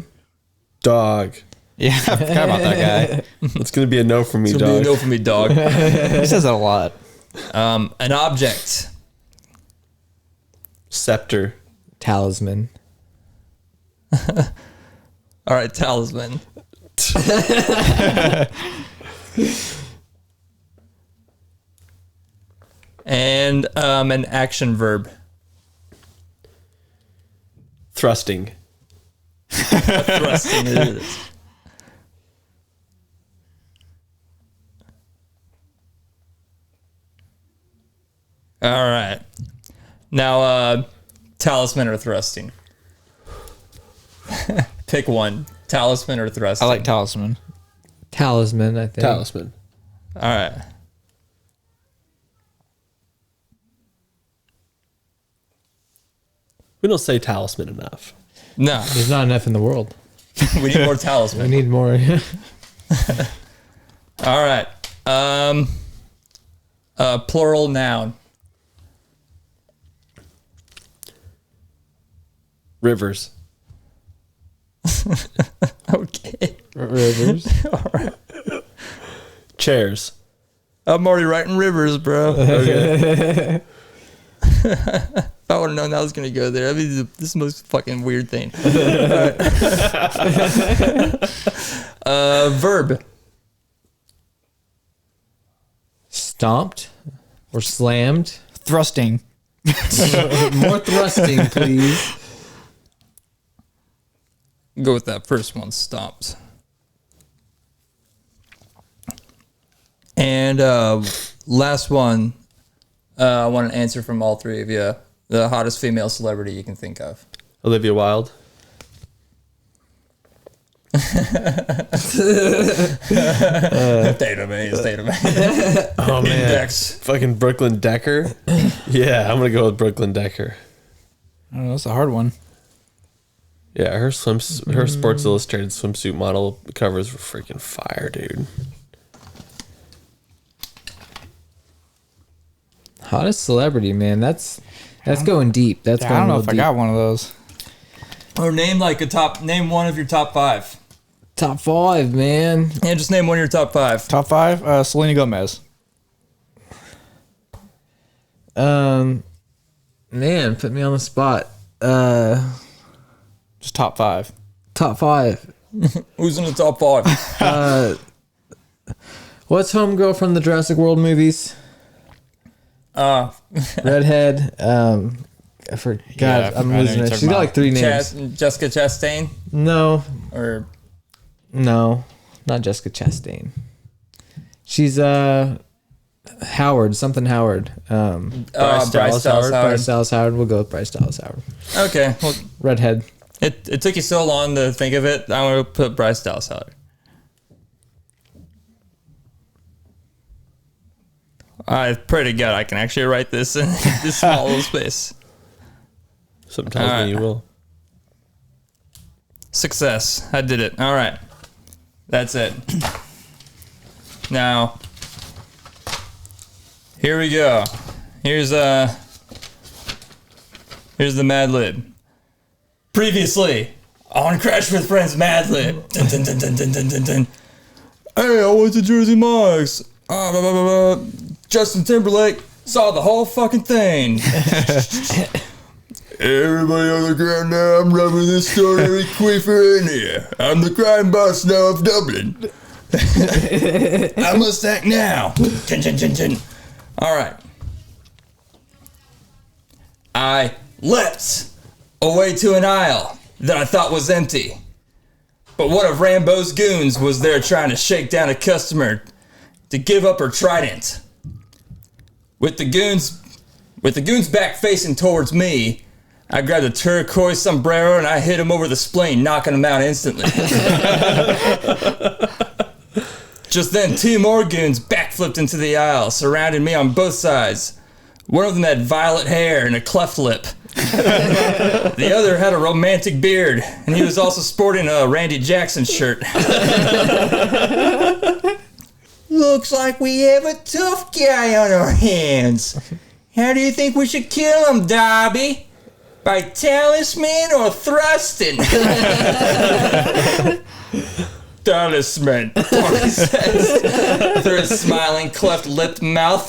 Dog. Yeah, I forgot about that guy. It's gonna be a no for me, It's gonna be dog. a no for me, dog. He says that a lot. An object. Scepter. Talisman. All right, talisman. And an action verb. Thrusting. Thrusting it is. All right. Now, talisman or thrusting? Pick one. Talisman or thrusting? I like talisman. Talisman, I think. Talisman. All right. We don't say talisman enough. No, There's not enough in the world. we need more We talisman. need more. All right. Plural noun. Rivers. Okay. Rivers. All right. Chairs. I'm already writing rivers, bro. Okay. If I would have known that was going to go there, I mean, this is the most fucking weird thing. Verb. Stomped or slammed. Thrusting. More thrusting, please. Go with that first one, stomped. And last one, I want an answer from all three of you. The hottest female celebrity you can think of. Olivia Wilde. Database. Oh man. Index. Fucking Brooklyn Decker. Yeah, I'm gonna go with Brooklyn Decker. I don't know. That's a hard one. Yeah, her Sports Illustrated swimsuit model covers were freaking fire, dude. Hottest celebrity, man. That's going deep. That's Yeah, going I don't know real if I deep. got one of those. Or name name one of your top five. Top 5, man. Yeah, just name one of your top five. Top 5, Selena Gomez. Man, put me on the spot. Just top 5. Top 5. Who's in the top five? What's homegirl from the Jurassic World movies? Redhead. I forgot. Yeah, I'm I know losing you're it. talking She's got about. like 3 names. Jessica Chastain? No, Or not Jessica Chastain. She's Howard, something Howard. Bryce Dallas Howard. Bryce Dallas Howard. We'll go with Bryce Dallas Howard. Okay. Well, Redhead. it took you so long to think of it. I'm going to put Bryce Dallas Howard. I pray to God I can actually write this in this small little space. Something tells me you will. Success. I did it. All right. That's it. Now, here we go. Here's the Mad Lib. Previously on Crash with Friends Mad Lib. Dun, dun, dun, dun, dun, dun, dun, dun. Hey, I went to Jersey Mike's. Blah, blah, blah, blah. Justin Timberlake saw the whole fucking thing. Everybody on the ground now, I'm rubbing this story queefer in here. I'm the crime boss now of Dublin. I must act now. Chin, chin, chin, chin. All right. I leapt away to an aisle that I thought was empty. But one of Rambo's goons was there trying to shake down a customer to give up her trident. With the goons back facing towards me, I grabbed a turquoise sombrero and I hit him over the spleen, knocking him out instantly. Just then, 2 more goons backflipped into the aisle, surrounding me on both sides. One of them had violet hair and a cleft lip. The other had a romantic beard, and he was also sporting a Randy Jackson shirt. Looks like we have a tough guy on our hands. How do you think we should kill him, Darby? By talisman or thrusting? Talisman, Darby says, through his smiling, cleft-lipped mouth.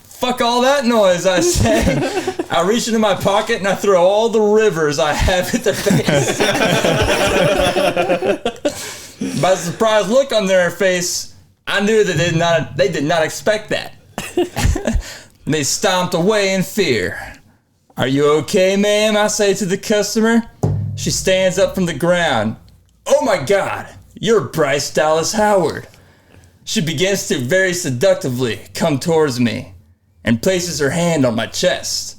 Fuck all that noise, I say. I reach into my pocket and I throw all the rivers I have at their face. By the surprised look on their face, I knew that they did not expect that. They stomped away in fear. Are you okay, ma'am? I say to the customer. She stands up from the ground. Oh my God, you're Bryce Dallas Howard. She begins to very seductively come towards me and places her hand on my chest.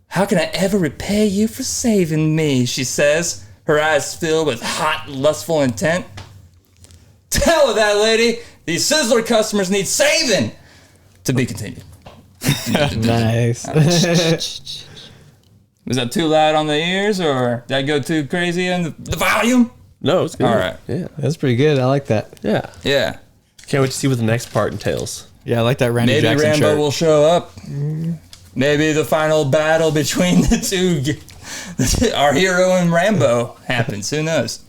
How can I ever repay you for saving me, she says, her eyes filled with hot, lustful intent. Tell her that, lady. These Sizzler customers need saving. To be continued. Nice. Was that too loud on the ears, or did I go too crazy in the volume? No, it's good. All right. Yeah. That's pretty good. I like that. Yeah. Yeah. Can't wait to see what the next part entails. Yeah, I like that Randy Maybe Jackson Rambo shirt. will show up. Maybe the final battle between the two, our hero and Rambo, happens. Who knows?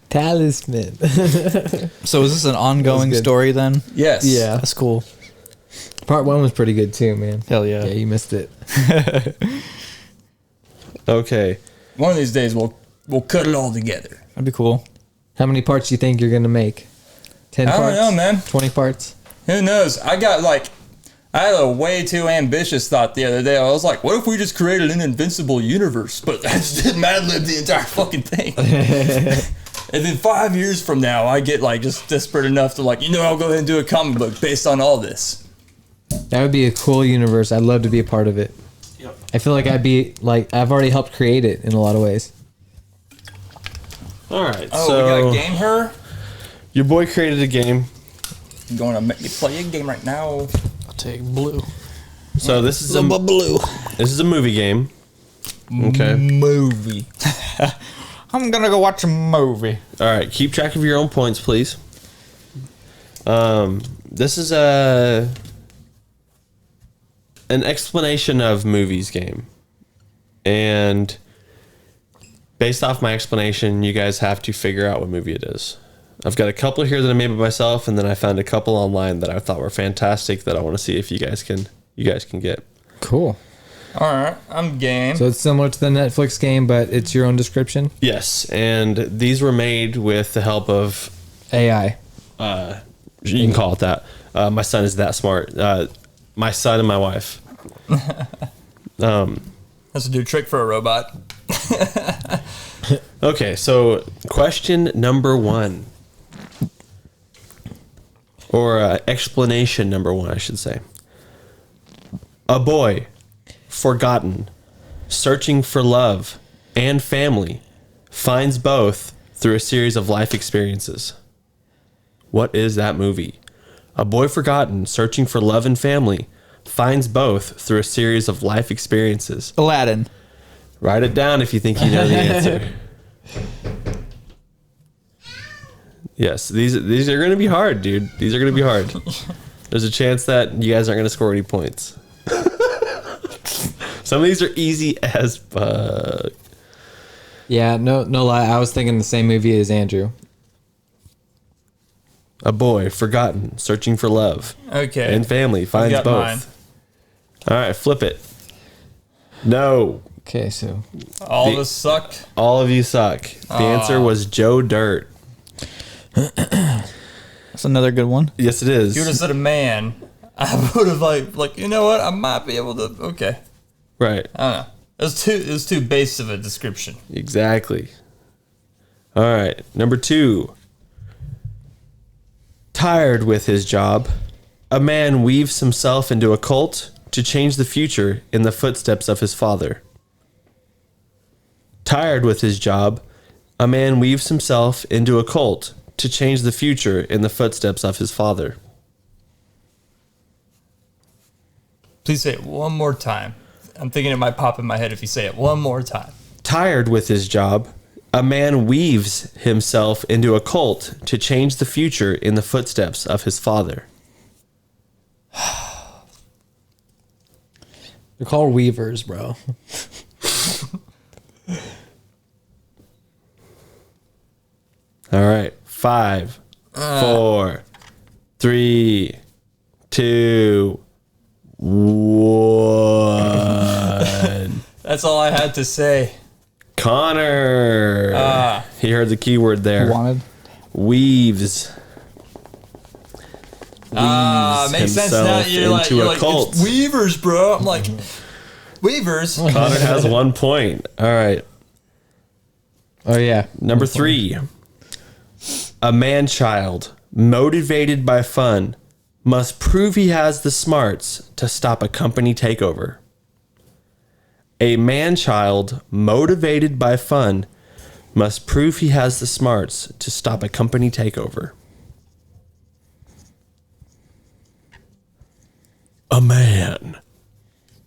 Talisman. So is this an ongoing good. story then? Yes. Yeah. That's cool. Part 1 was pretty good too, man. Hell yeah. Yeah, you missed it. Okay. One of these days we'll cut it all together. That'd be cool. How many parts do you think you're going to make? 10 I parts? don't know, man. 20 parts? Who knows? I had a way too ambitious thought the other day. I was like, what if we just created an invincible universe? But I just did Mad Lib the entire fucking thing. And then 5 years from now, I get just desperate enough to I'll go ahead and do a comic book based on all this. That would be a cool universe. I'd love to be a part of it. Yep. I feel like I've already helped create it in a lot of ways. All right. Oh, so we got a game her? your boy created a game. I'm going to make you play a game right now. I'll take blue. So this is a blue. this is a movie game. Okay. Movie. I'm gonna go watch a movie. All right. Keep track of your own points, please. This is an explanation of movies game, and based off my explanation, you guys have to figure out what movie it is. I've got a couple here that I made by myself, and then I found a couple online that I thought were fantastic that I want to see if you guys can get. Cool. All right, I'm game. So it's similar to the Netflix game, but it's your own description? Yes, and these were made with the help of AI. you can call it that. My son is that smart. My son and my wife. That's a new trick for a robot. Okay, so question number 1. Or explanation number 1, I should say. A boy, forgotten, searching for love and family, finds both through a series of life experiences. What is that movie? A boy forgotten, searching for love and family, finds both through a series of life experiences. Aladdin. Write it down if you think you know the answer. Yes, these are going to be hard, dude. These are going to be hard. There's a chance that you guys aren't going to score any points. Some of these are easy as fuck. Yeah, no lie. I was thinking the same movie as Andrew. A boy, forgotten, searching for love Okay. and family, finds got both. mine. All right, flip it. No, Okay, so All of us suck. all of you suck. The answer was Joe Dirt. That's another good one. Yes, it is. If you would have said a man, I would have like you know what? I might be able to. Okay, Right, I don't know. It was too base of a description. exactly. All right, number 2. Tired with his job, a man weaves himself into a cult to change the future in the footsteps of his father. Tired with his job, a man weaves himself into a cult to change the future in the footsteps of his father. Please say it one more time. I'm thinking it might pop in my head if you say it one more time. Tired with his job, a man weaves himself into a cult to change the future in the footsteps of his father. They're called weavers, bro. All right. 5, 4, 3, 2, 1. That's all I had to say. Conor. He heard the keyword there. Wanted. Weaves. Makes sense now. You're like, cult. it's weavers, bro. I'm like, weavers. Conor has 1 point. All right. Oh yeah. Number 3. A man-child, motivated by fun, must prove he has the smarts to stop a company takeover. A man-child, motivated by fun, must prove he has the smarts to stop a company takeover. A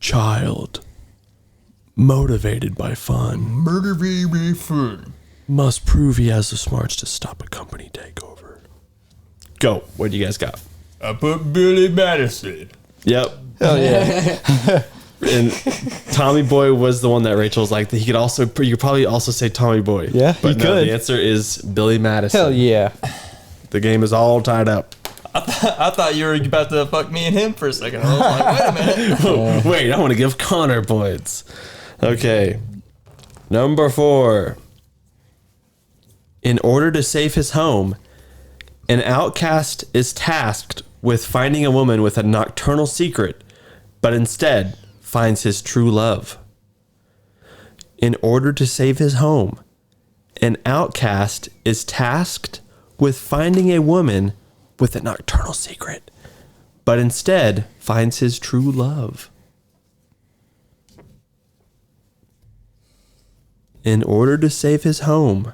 man-child, motivated by fun, Murder baby fun. must prove he has the smarts to stop a company takeover. Go. What do you guys got? I put Billy Madison. Yep. Hell yeah. And Tommy Boy was the one that Rachel was like. You could probably also say Tommy Boy. Yeah, but you no, could. the answer is Billy Madison. Hell yeah. The game is all tied up. I thought you were about to fuck me and him for a second. I was like, wait a minute. Wait, I want to give Conor points. Okay. Number 4. In order to save his home, an outcast is tasked with finding a woman with a nocturnal secret, but instead finds his true love. In order to save his home, an outcast is tasked with finding a woman with a nocturnal secret, but instead finds his true love. In order to save his home,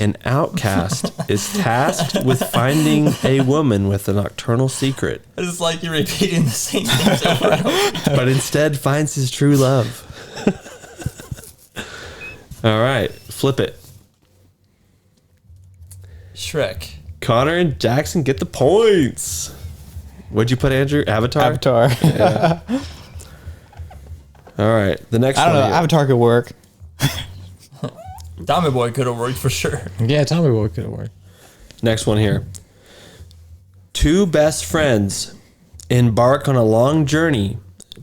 an outcast is tasked with finding a woman with a nocturnal secret, It's like you're repeating the same things over and over. but instead finds his true love. All right, flip it. Shrek. Conor and Jackson get the points. What'd you put, Andrew? Avatar? Avatar. All right, the next I don't one know. here. Avatar could work. Tommy Boy could have worked for sure. Yeah, Tommy Boy could have worked. Next one here. 2 best friends embark on a long journey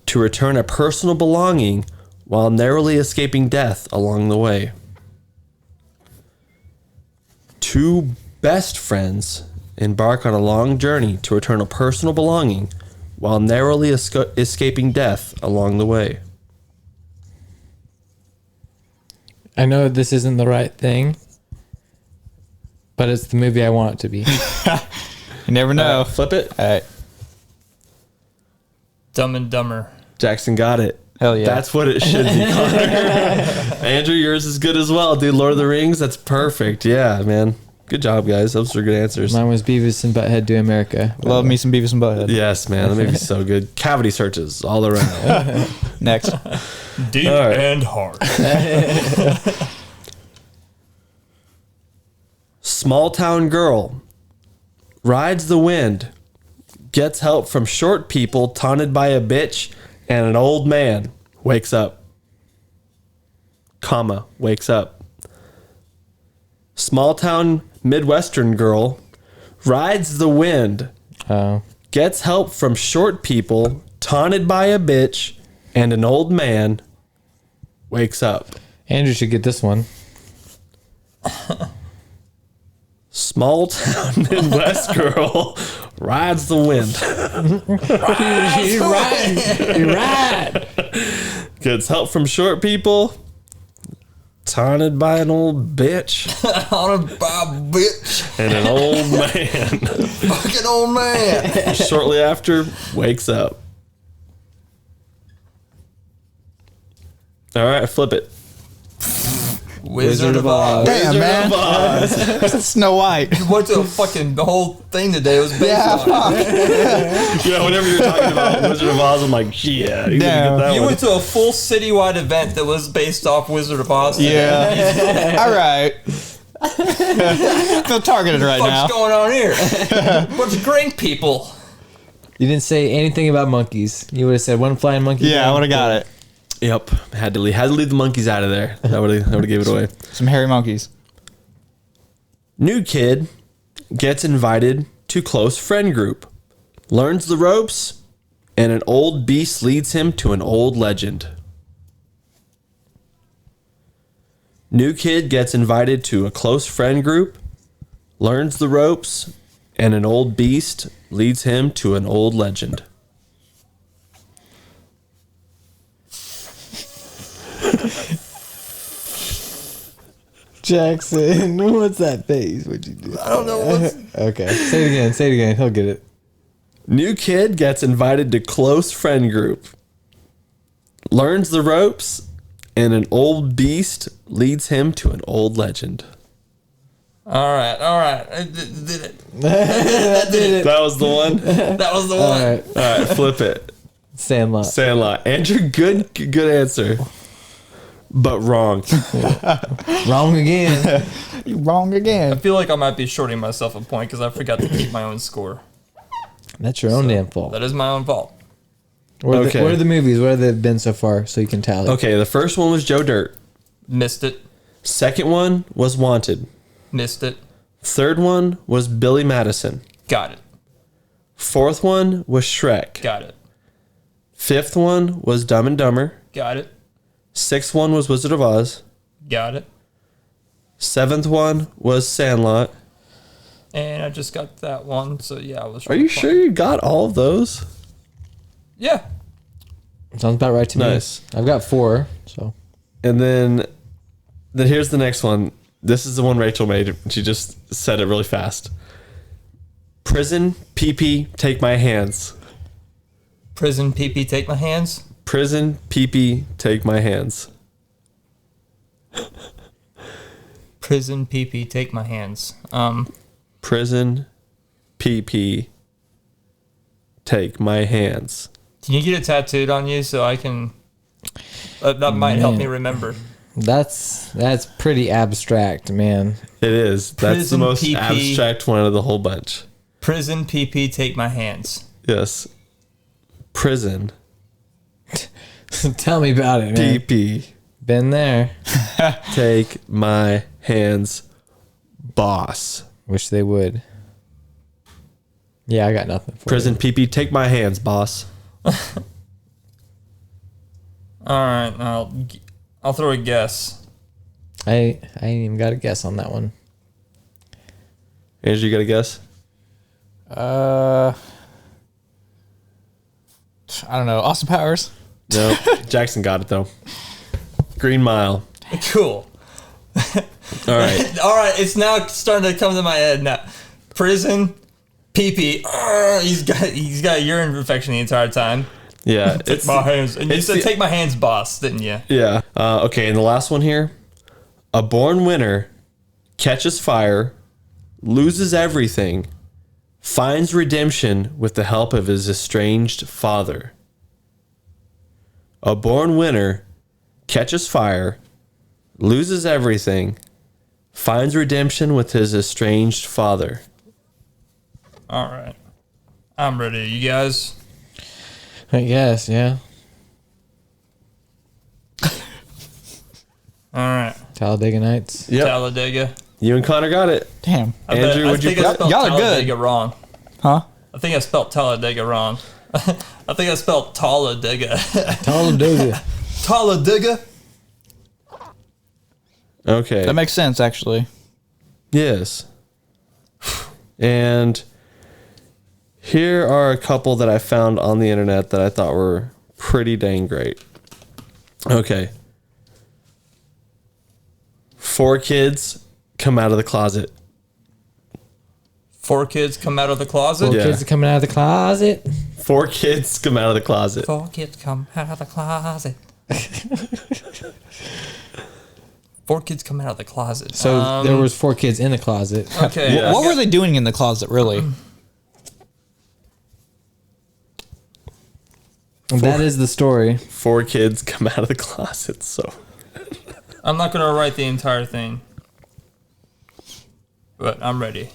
to return a personal belonging while narrowly escaping death along the way. 2 best friends embark on a long journey to return a personal belonging while narrowly escaping death along the way. I know this isn't the right thing, but it's the movie I want it to be. You never know. Flip it. All right. Dumb and Dumber. Jackson got it. Hell yeah. That's what it should be, Conor. Andrew, yours is good as well, dude. Lord of the Rings, that's perfect. Yeah, man. Good job, guys. Those were good answers. Mine was Beavis and Butthead Do America. Love me some Beavis and Butthead. Yes, man. That movie's so good. Cavity searches all around. Next. Deep All right. and hard. Small town girl rides the wind, gets help from short people taunted by a bitch, and an old man wakes up. Comma, wakes up. Small town Midwestern girl rides the wind, Oh. gets help from short people taunted by a bitch, and an old man wakes up. Andrew should get this one. Small town Midwest girl rides the wind, You're right. You're right. gets help from short people, taunted by an old bitch, On a Bob bitch. and an old man. Fucking old man. Shortly after, wakes up. All right, flip it. Wizard of Oz. Damn, man. Snow White. Went to the whole thing today was based on it. Yeah, whenever you're talking about Wizard of Oz, I'm like, yeah, you Damn. get that You one. went to a full citywide event that was based off Wizard of Oz. Yeah. All right. Feel targeted right now. What's going on here? Bunch of green people. You didn't say anything about monkeys. You would have said one flying monkey. Yeah, I would have got it. Yep, had to leave the monkeys out of there. That would have gave it away. Some hairy monkeys. New kid gets invited to close friend group, learns the ropes, and an old beast leads him to an old legend. New kid gets invited to a close friend group, learns the ropes, and an old beast leads him to an old legend. Jackson, what's that face? What'd you do? I don't know what's... Okay, say it again. Say it again. He'll get it. New kid gets invited to close friend group, learns the ropes, and an old beast leads him to an old legend. All right. I did it. That did it. That was the one. That was the All one. right. All right, flip it. Sandlot. Sandlot. Andrew, good answer, but wrong. Wrong again. You wrong I again. feel like I might be shorting myself a point because I forgot to keep my own score. That's your own damn fault. That is my own fault. What Okay. are the movies? What have they been so far? So you can tally. Okay, the first one was Joe Dirt. Missed it. Second one was Wanted. Missed it. Third one was Billy Madison. Got it. Fourth one was Shrek. Got it. Fifth one was Dumb and Dumber. Got it. Sixth one was Wizard of Oz. Got it. Seventh one was Sandlot. And I just got that one. So yeah, I was. Are you sure you got all of those? Yeah. Sounds about right to me. Nice. I've got 4. So And then here's the next one. This is the one Rachel made. She just said it really fast. Prison, pee-pee, take my hands. Prison PP, take my hands. Prison, pee-pee, take my hands. Prison PP, take my hands. Prison, pee-pee, take my hands. Can you get it tattooed on you so I can? That might help me Man. remember. that's pretty abstract, man. It is. That's the Prison, most pee-pee. abstract one of the whole bunch. Prison PP, take my hands. Yes. Prison, Tell me about it, man. pee-pee, Been there. take my hands, boss. Wish they would. Yeah, I got nothing for Prison, pee-pee, take my hands, boss. All right, I'll throw a guess. you. I ain't even got a guess on that one. Andrew, you got a guess? I don't know. Austin Powers. No. Jackson got it, though. Green Mile. Cool. All right. All right, it's now starting to come to my head now. Prison, PP. He's got a urine infection the entire time. Yeah. Take my hands. And you it's said the- take my hands, boss, didn't you? Yeah. Okay, and the last one here. A born winner catches fire, loses everything, finds redemption with the help of his estranged father. A born winner catches fire, loses everything, finds redemption with his estranged father. All right. I'm ready. You guys? I guess, yeah. All right. Talladega Knights. Yep. Talladega. You and Connor got it. Damn. Andrew, would you think I put- spelled Y'all are good. Talladega wrong. Huh? I think I spelled Talladega wrong. I think I spelled Talladega. Talladega. Talladega? Okay. That makes sense, actually. Yes. And here are a couple that I found on the internet that I thought were pretty dang great. Okay. 4 kids come out of the closet. 4 kids come out of the closet? Yeah. Kids are coming out of the closet. 4 kids come out of the closet. 4 kids come out of the closet. 4 kids coming out of the closet. So there was 4 kids in the closet. Okay. What were they doing in the closet, really? That is the story. 4 kids come out of the closet. So I'm not gonna write the entire thing, but I'm ready.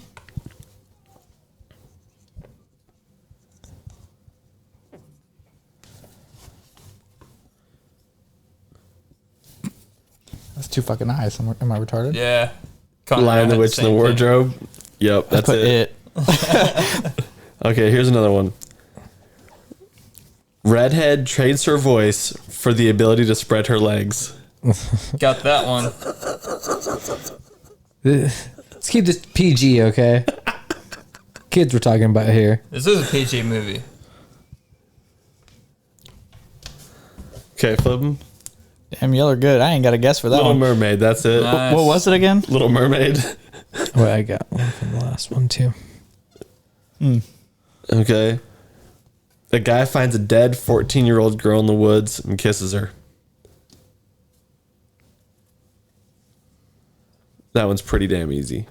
That's 2 fucking eyes. Am I retarded? Yeah. Conor, Lion, the I had Witch, and the same thing. Wardrobe. Yep, I that's put it. it. Okay, here's another one. Redhead trades her voice for the ability to spread her legs. Got that one. Let's keep this PG, okay? Kids we're talking about here. This is a PG movie. Okay, flip 'em. Damn, y'all are good. I ain't got a guess for that Little one. Mermaid, that's it. Nice. What was it again? Little Mermaid. Well, I got one from the last one too. Okay. A guy finds a dead 14-year-old girl in the woods and kisses her. That one's pretty damn easy.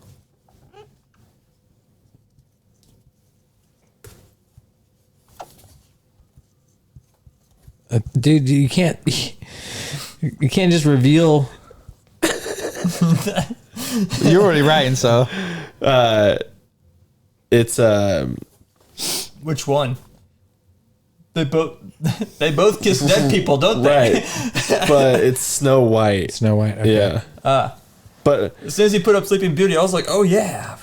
Dude, you can't just reveal. You're already writing, so. It's Which one? They both kiss dead people, don't they? right, but it's Snow White. Snow White. Okay. Yeah. But As soon as he put up Sleeping Beauty, I was like, oh yeah.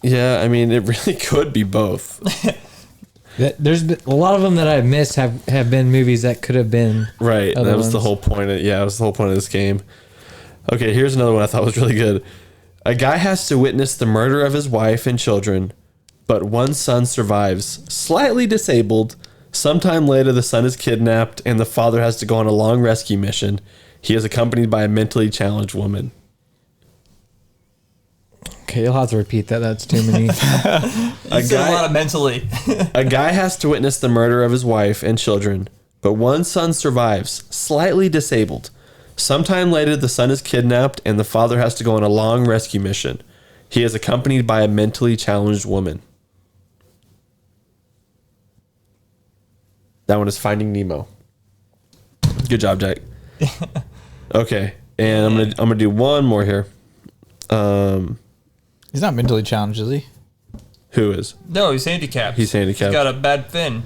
yeah, I mean, it really could be both. There's been, a lot of them that I've missed have been movies that could have been Right. other That was the ones. whole point. That was the whole point of this game. Okay, here's another one I thought was really good. A guy has to witness the murder of his wife and children, but one son survives, slightly disabled. Sometime later, the son is kidnapped, and the father has to go on a long rescue mission. He is accompanied by a mentally challenged woman. Okay, you'll have to repeat that. That's too many. You said a lot of mentally. A guy has to witness the murder of his wife and children, but one son survives, slightly disabled. Sometime later, the son is kidnapped, and the father has to go on a long rescue mission. He is accompanied by a mentally challenged woman. That one is Finding Nemo. Good job, Jack. Okay, and I'm gonna do one more here. He's not mentally challenged, is he? Who is? No, he's handicapped. He's handicapped. He's got a bad fin.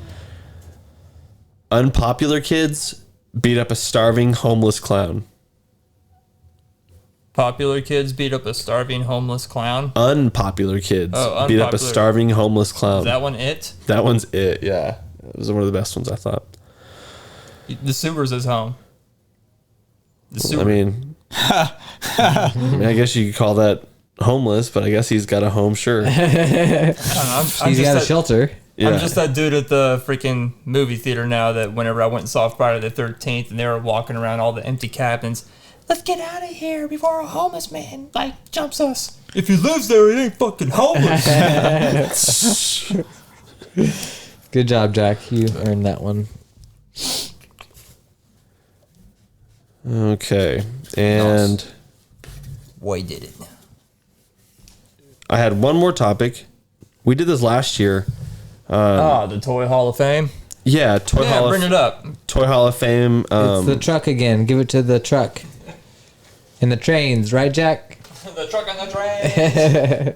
Unpopular kids beat up a starving homeless clown. Popular kids beat up a starving homeless clown. Unpopular kids Oh, beat up a unpopular. starving homeless clown. Is that one it? That one's it, yeah. It was one of the best ones, I thought. The sewer's his home. The sewer. I mean, I guess you could call that homeless, but I guess he's got a home, sure. I'm He's just got a that- shelter. Yeah. I'm just that dude at the freaking movie theater now that whenever I went and saw Friday the 13th and they were walking around all the empty cabins, let's get out of here before a homeless man, jumps us. If he lives there, he ain't fucking homeless. Good job, Jack. You earned that one. Okay. And Boy, did it. I had one more topic. We did this last year. The Toy Hall of Fame. Yeah, Toy Yeah, bring it up. Hall of Fame. It's the truck again. Give it to the truck. And the trains, right, Jack? The truck on the train.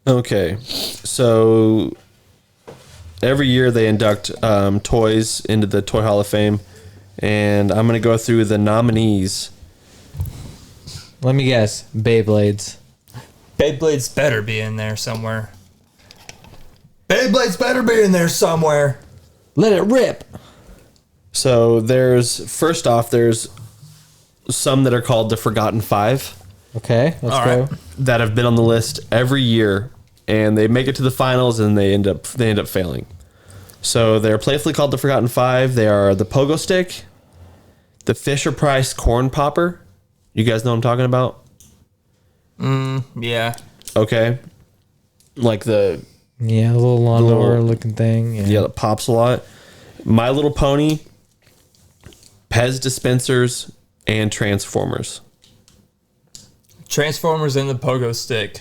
Okay. So every year they induct toys into the Toy Hall of Fame. And I'm going to go through the nominees. Let me guess. Beyblades. Beyblade's better be in there somewhere. Beyblade's better be in there somewhere. Let it rip. So there's some that are called the Forgotten Five Okay, let's All go. right. that have been on the list every year, and they make it to the finals and they end up failing. So they're playfully called the Forgotten Five. They are the Pogo Stick, the Fisher Price Corn Popper. You guys know what I'm talking about? Yeah. Okay. Like the Yeah, a little lawnmower looking thing. yeah, that pops a lot. My Little Pony, Pez dispensers, and Transformers. Transformers and the pogo stick.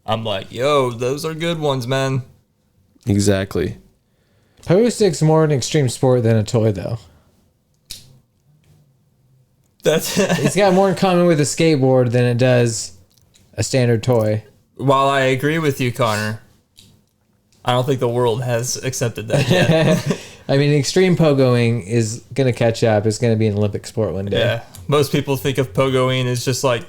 I'm like, yo, those are good ones, man. Exactly. Pogo stick's more an extreme sport than a toy, though. That's It's got more in common with a skateboard than it does a standard toy. while I agree with you, Connor, I don't think the world has accepted that yet. I mean, extreme pogoing is going to catch up. It's going to be an Olympic sport one day. Yeah. Most people think of pogoing as just like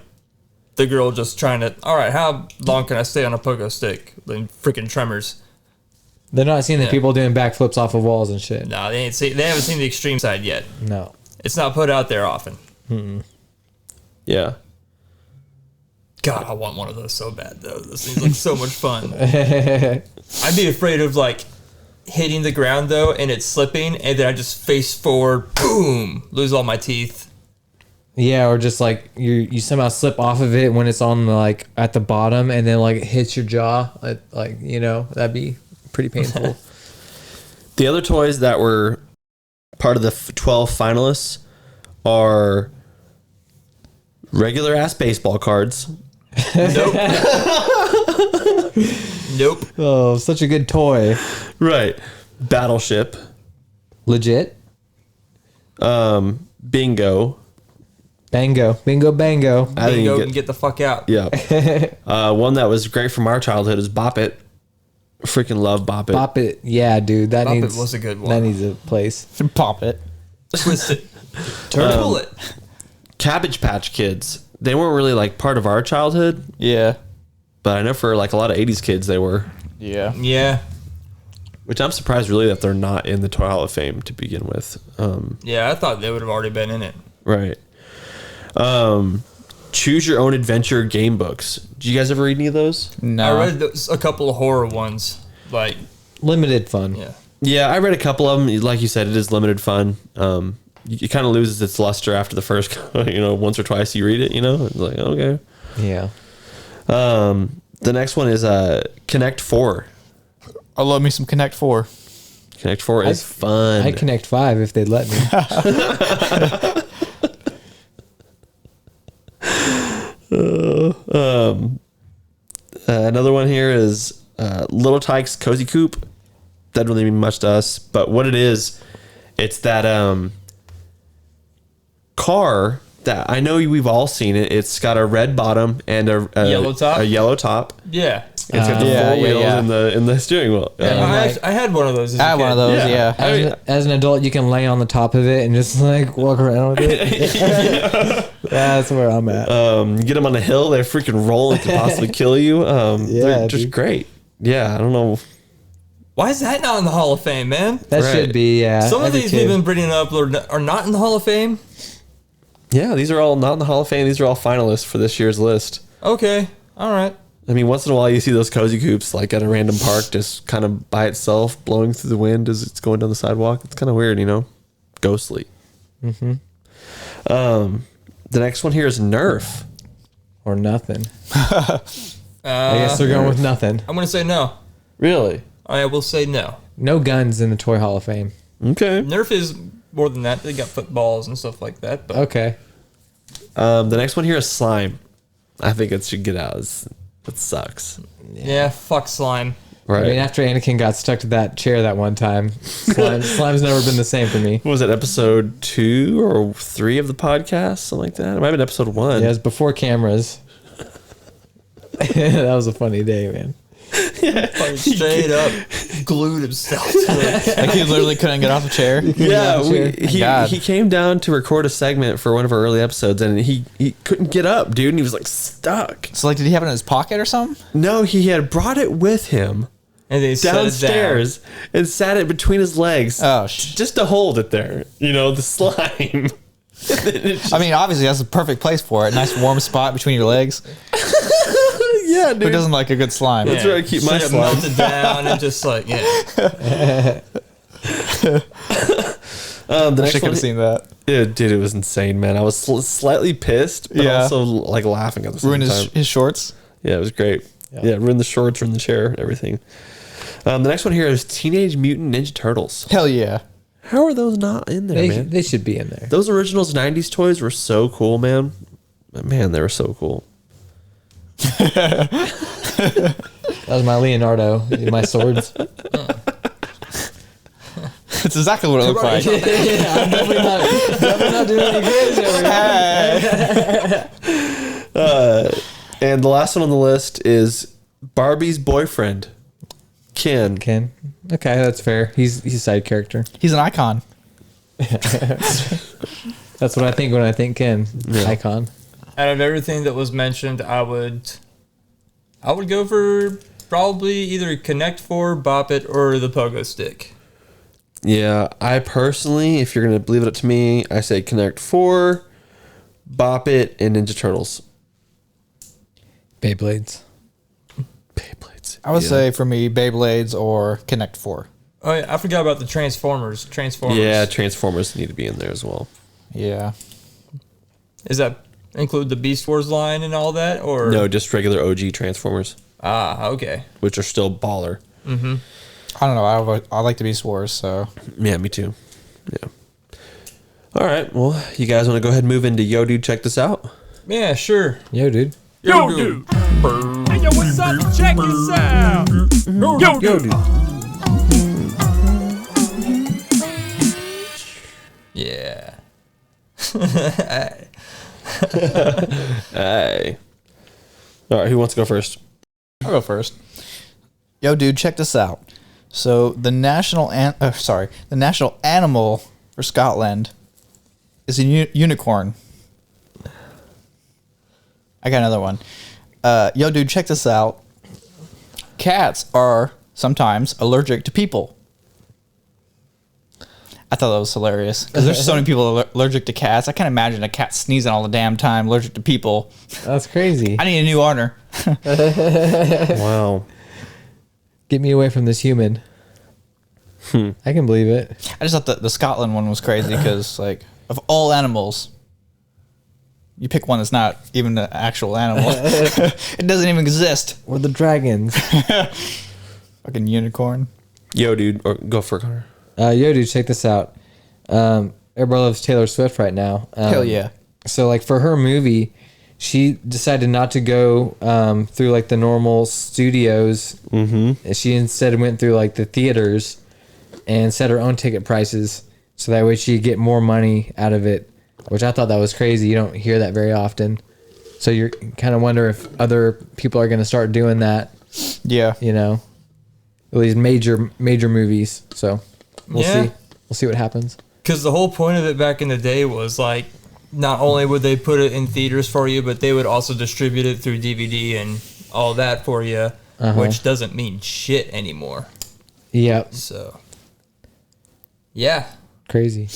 the girl just trying to, all right, how long can I stay on a pogo stick? Like freaking tremors. They're not seeing the people doing backflips off of walls and shit. No, they haven't seen the extreme side yet. No. It's not put out there often. Yeah. God, I want one of those so bad though. Those things look so much fun. I'd be afraid of like hitting the ground though and it's slipping and then I just face forward, boom, lose all my teeth. Yeah, or just like you somehow slip off of it when it's on the, like at the bottom and then like it hits your jaw. Like you know, that'd be pretty painful. The other toys that were part of the 12 finalists are regular ass baseball cards. Nope. Nope. Oh, such a good toy. Right. Battleship. Legit. Bingo. Bango. Bingo bango. I didn't Bingo get- and get the fuck out. Yeah. One that was great from our childhood is Bop It. Freaking love Bop It. Bop it. Yeah, dude. That Bop It needs was a good one. That needs a place. Pop it. Twist it. Turn pull it. Cabbage Patch Kids. They weren't really like part of our childhood, Yeah. but I know for like a lot of 80s kids they were. Yeah. Yeah. Which I'm surprised really that they're not in the Toy Hall of Fame to begin with. Yeah, I thought they would have already been in it. Right. Choose Your Own Adventure game books. Did you guys ever read any of those? No. I read a couple of horror ones. Like, Limited fun. yeah. Yeah, I read a couple of them. Like you said, it is limited fun. It kind of loses its luster after the first, once or twice you read it, It's like, okay. Yeah. The next one is Connect 4. I love me some Connect 4. Connect 4 is fun. I'd Connect 5 if they'd let me. Another one here is Little Tyke's Cozy Coop. Doesn't really mean much to us, but what it is, it's that car that I know we've all seen it. It's got a red bottom and a Yellow top? A yellow top. Yeah. It's got the Yeah, four yeah, wheels yeah. in the steering wheel. I had one of those. As I a had one of kid. those, Yeah. yeah. As an adult, you can lay on the top of it and just like walk around with it. That's where I'm at. Get them on a hill, they freaking roll and could possibly kill you. They're just dude. great. Yeah, I don't know. Why is that not in the Hall of Fame, man? That right. should be, yeah. Some of every these kid. we've been bringing up are not in the Hall of Fame. Yeah, these are all not in the Hall of Fame. These are all finalists for this year's list. Okay. All right. I mean, once in a while you see those cozy coops like at a random park just kind of by itself blowing through the wind as it's going down the sidewalk. It's kind of weird, ghostly. Mm-hmm. The next one here is Nerf. Or nothing. I guess they're going with nothing. I'm going to say no. Really? I will say no. No guns in the Toy Hall of Fame. Okay. Nerf is more than that. They got footballs and stuff like that. But Okay. The next one here is Slime. I think it should get out. It sucks. yeah, fuck slime. Right. I mean, after Anakin got stuck to that chair that one time, slime's never been the same for me. What was it, episode 2 or 3 of the podcast? Something like that. It might have been episode 1. Yeah, it was before cameras. That was a funny day, man. Fucking straight up glued himself to it. Like he literally couldn't get off the chair. Yeah, God. he came down to record a segment for one of our early episodes, and he couldn't get up, dude, and he was like stuck. So like, did he have it in his pocket or something? No, he had brought it with him And they set it downstairs and sat it between his legs. Oh, just to hold it there. The slime. I mean, obviously that's the perfect place for it. Nice warm spot between your legs. Yeah, Who dude. doesn't like a good slime? That's where I keep my Shit slime. melted down and just like, yeah. The I next could one, have seen that. dude, it was insane, man. I was slightly pissed, but Yeah. also like laughing at the same Ruined time. his shorts. Yeah, it was great. Yeah, ruined the shorts, ruined the chair, everything. The next one here is Teenage Mutant Ninja Turtles. Hell yeah. How are those not in there, man? They should be in there. Those originals 90s toys were so cool, man. Man, they were so cool. That was my Leonardo, my swords. That's exactly what it looked like. Yeah, I'm definitely not doing any crazy over here. And the last one on the list is Barbie's boyfriend, Ken. Ken. Okay, that's fair. He's a side character. He's an icon. That's what I think when I think Ken. Icon. Out of everything that was mentioned, I would go for probably either Connect 4, Bop It, or the Pogo Stick. Yeah, I personally, if you're going to leave it up to me, I say Connect 4, Bop It, and Ninja Turtles. Beyblades. I would say for me, Beyblades or Connect 4. Oh yeah, I forgot about the Transformers. Yeah, Transformers need to be in there as well. Yeah. Does that include the Beast Wars line and all that, or No, just regular OG Transformers, okay. which are still baller. I don't know. I like the Beast Wars, so. Yeah, me too. Yeah. All right, well, you guys want to go ahead and move into Yo Dude, check this out? Yeah, sure. Yo, dude. Yo, dude. Hey, yo, what's up? Check this out. Yo, dude. Yeah. Hey. All right, who wants to go first? I'll go first. Yo, dude, check this out. So the national animal for Scotland is a unicorn. I got another one. Yo, dude, check this out. Cats are sometimes allergic to people. I thought that was hilarious because there's so many people allergic to cats. I can't imagine a cat sneezing all the damn time, allergic to people. That's crazy. I need a new owner. Wow. Get me away from this human. I can believe it. I just thought the Scotland one was crazy because, like, of all animals, you pick one that's not even an actual animal. It doesn't even exist. Or the dragons. Fucking unicorn. Yo Dude, or go for it, Connor. Yo, dude, check this out. Everybody loves Taylor Swift right now. Hell yeah. So, like, for her movie, she decided not to go through, like, the normal studios. Mm-hmm. She instead went through, like, the theaters and set her own ticket prices so that way she could get more money out of it, which I thought that was crazy. You don't hear that very often. So you kind of wonder if other people are going to start doing that, Yeah. you know, at least major movies. So we'll see. We'll see what happens. Because the whole point of it back in the day was like, not only would they put it in theaters for you, but they would also distribute it through DVD and all that for you, which doesn't mean shit anymore. Yep. So, yeah. Crazy.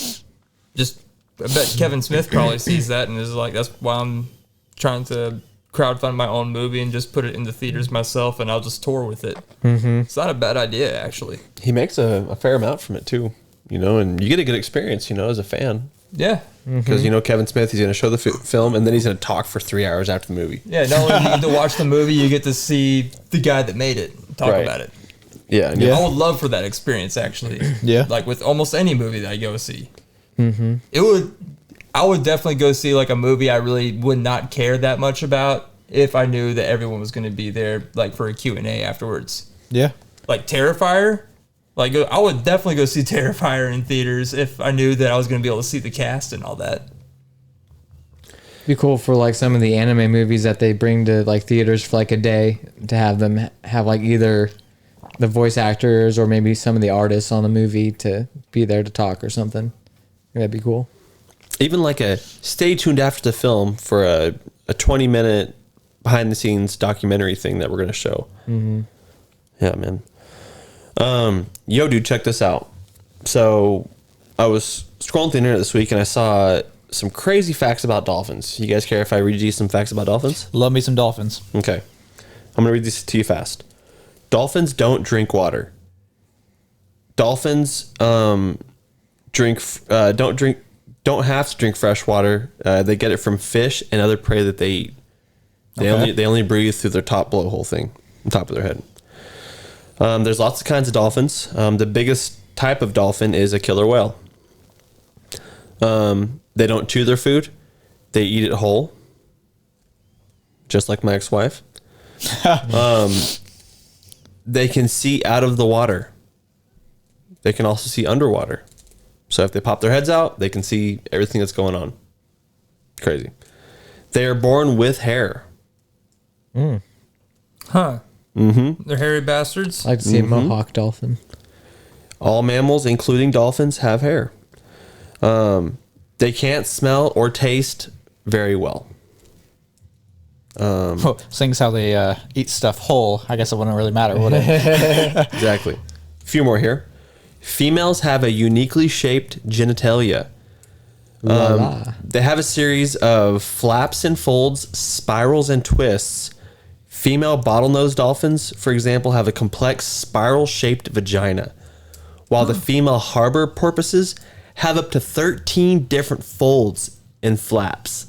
Just, I bet Kevin Smith probably sees that and is like, that's why I'm trying to crowdfund my own movie and just put it in the theaters myself and I'll just tour with it. Mm-hmm. It's not a bad idea, actually. He makes a fair amount from it, too. You know, and you get a good experience, you know, as a fan. Yeah. Because, you know, Kevin Smith, he's going to show the film, and then he's going to talk for 3 hours after the movie. Yeah, not only do you get to watch the movie, you get to see the guy that made it talk about it. Yeah. I would love for that experience, actually. Yeah. Like with almost any movie that I go see. Mm-hmm. I would definitely go see like a movie I really would not care that much about if I knew that everyone was going to be there like for a Q&A afterwards. Yeah. Like Terrifier. Like, I would definitely go see Terrifier in theaters if I knew that I was going to be able to see the cast and all that. Be cool for like some of the anime movies that they bring to like theaters for like a day to have them have like either the voice actors or maybe some of the artists on the movie to be there to talk or something. That'd be cool. Even like a stay tuned after the film for a 20-minute behind the scenes documentary thing that we're going to show. Mm-hmm. Yeah, man. Yo, dude, check this out. So I was scrolling the internet this week and I saw some crazy facts about dolphins. You guys care if I read you some facts about dolphins? Love me some dolphins. Okay. I'm going to read these to you fast. Dolphins don't drink water. Dolphins don't have to drink fresh water. They get it from fish and other prey that they eat. They only breathe through their top blowhole thing on top of their head. There's lots of kinds of dolphins. The biggest type of dolphin is a killer whale. They don't chew their food. They eat it whole. Just like my ex-wife. They can see out of the water. They can also see underwater. So if they pop their heads out, they can see everything that's going on. Crazy. They are born with hair. Huh. Mm-hmm. They're hairy bastards. I like to see a mohawk dolphin. All mammals, including dolphins, have hair. They can't smell or taste very well. Seeing as how they eat stuff whole, I guess it wouldn't really matter, would it? Exactly. A few more here. Females have a uniquely shaped genitalia. They have a series of flaps and folds, spirals and twists. Female bottlenose dolphins, for example, have a complex spiral-shaped vagina, while the female harbor porpoises have up to 13 different folds and flaps.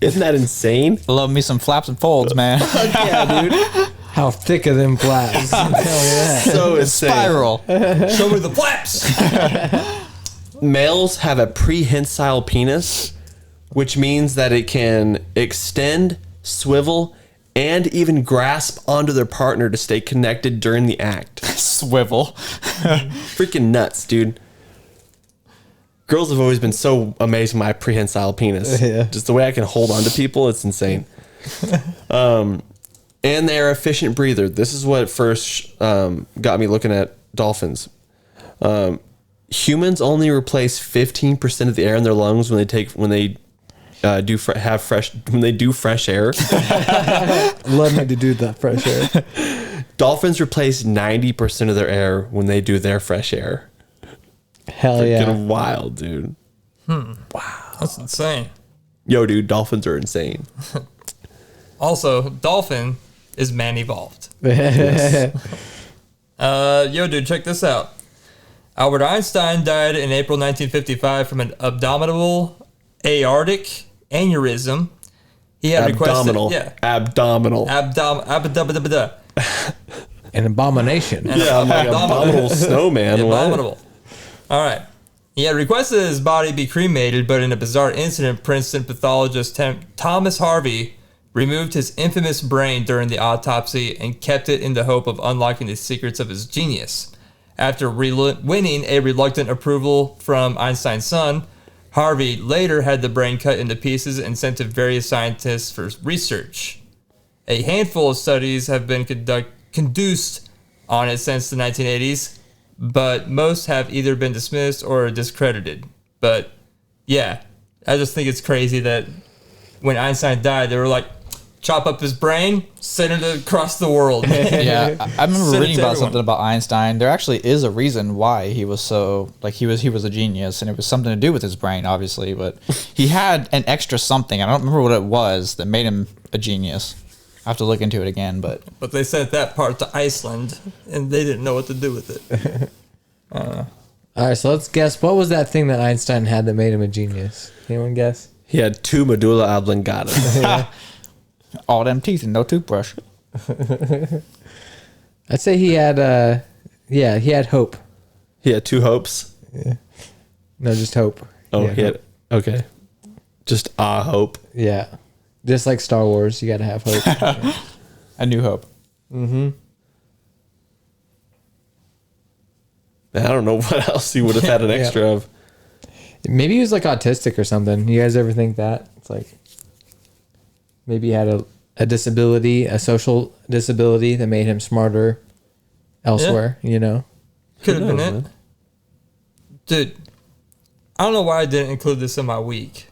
Isn't that insane? Love me some flaps and folds, man. Yeah, dude. How thick are them flaps? Tell me that. So insane. Spiral. Show me the flaps. Males have a prehensile penis, which means that it can extend, swivel, and even grasp onto their partner to stay connected during the act. Swivel. Freaking nuts, dude. Girls have always been so amazed with my prehensile penis. Yeah. Just the way I can hold on to people, it's insane. And they are efficient breather. This is what first got me looking at dolphins. Humans only replace 15% of the air in their lungs when they do fresh air. Love me to do that fresh air. Dolphins replace 90% of their air when they do their fresh air. Hell yeah. Freaking wild, dude. Wow. That's insane. Yo, dude, dolphins are insane. Also, dolphin is man evolved. Yo, dude, check this out. Albert Einstein died in April 1955 from an abdominal aortic aneurysm. He had Abdominal. Abdominal. An abomination. Yeah, I'm like abominable snowman. Abominable. All right. He had requested his body be cremated, but in a bizarre incident, Princeton pathologist Thomas Harvey removed his infamous brain during the autopsy and kept it in the hope of unlocking the secrets of his genius. After winning a reluctant approval from Einstein's son, Harvey later had the brain cut into pieces and sent to various scientists for research. A handful of studies have been conducted on it since the 1980s, but most have either been dismissed or discredited. But yeah, I just think it's crazy that when Einstein died, they were like, chop up his brain, send it across the world. Yeah, I remember Send it reading to about everyone. something about Einstein. There actually is a reason why he was so, like, he was a genius, and it was something to do with his brain, obviously, but he had an extra something. I don't remember what it was that made him a genius. I have to look into it again, but But they sent that part to Iceland, and they didn't know what to do with it. All right, so let's guess. What was that thing that Einstein had that made him a genius? Anyone guess? He had 2 medulla oblongata. all them teeth and no toothbrush. I'd say he had, he had hope. He had 2 hopes. No, just hope. Oh, Yeah, he had, okay. Just hope. Yeah. Just like Star Wars, you got to have hope. A New Hope. I don't know what else he would have had an extra of. Maybe he was like autistic or something. You guys ever think that? It's like maybe he had a disability, a social disability that made him smarter elsewhere, you know? Could have been it. Dude, I don't know why I didn't include this in my week.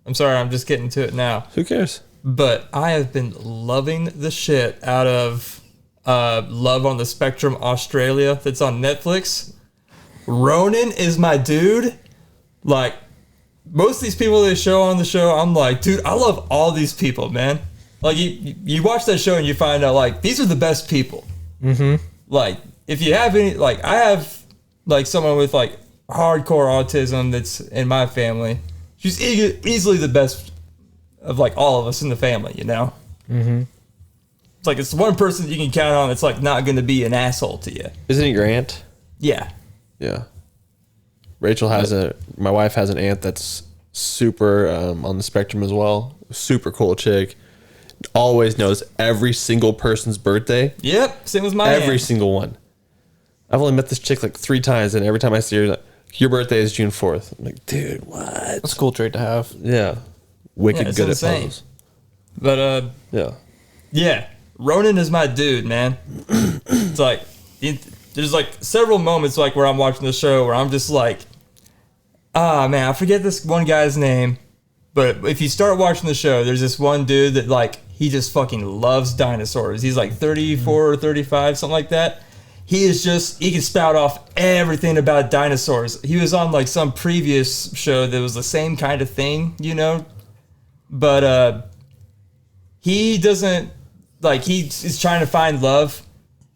I'm sorry, I'm just getting to it now. Who cares? But I have been loving the shit out of Love on the Spectrum Australia that's on Netflix. Ronan is my dude. Like, most of these people they show on the show, I'm like, dude, I love all these people, man. Like, you watch that show and you find out, like, these are the best people. Mm-hmm. Like, if you have any, like, I have, like, someone with, like, hardcore autism that's in my family. She's easily the best of, like, all of us in the family, you know? Mm-hmm. It's like, it's one person you can count on that's, like, not going to be an asshole to you. Isn't he Grant? Yeah. Yeah. My wife has an aunt that's super on the spectrum as well. Super cool chick. Always knows every single person's birthday. Yep, same as my Every aunt. single one. I've only met this chick like 3 times, and every time I see her, like, your birthday is June 4th. I'm like, dude, what? That's a cool trait to have. Yeah. Wicked it's good insane. at puzzles. But Yeah. yeah, Ronan is my dude, man. It's like there's like several moments like where I'm watching the show where I'm just like, man, I forget this one guy's name, but if you start watching the show, there's this one dude that like he just fucking loves dinosaurs. He's like 34 or 35, something like that. He can spout off everything about dinosaurs. He was on like some previous show that was the same kind of thing, you know, but he doesn't like he's trying to find love.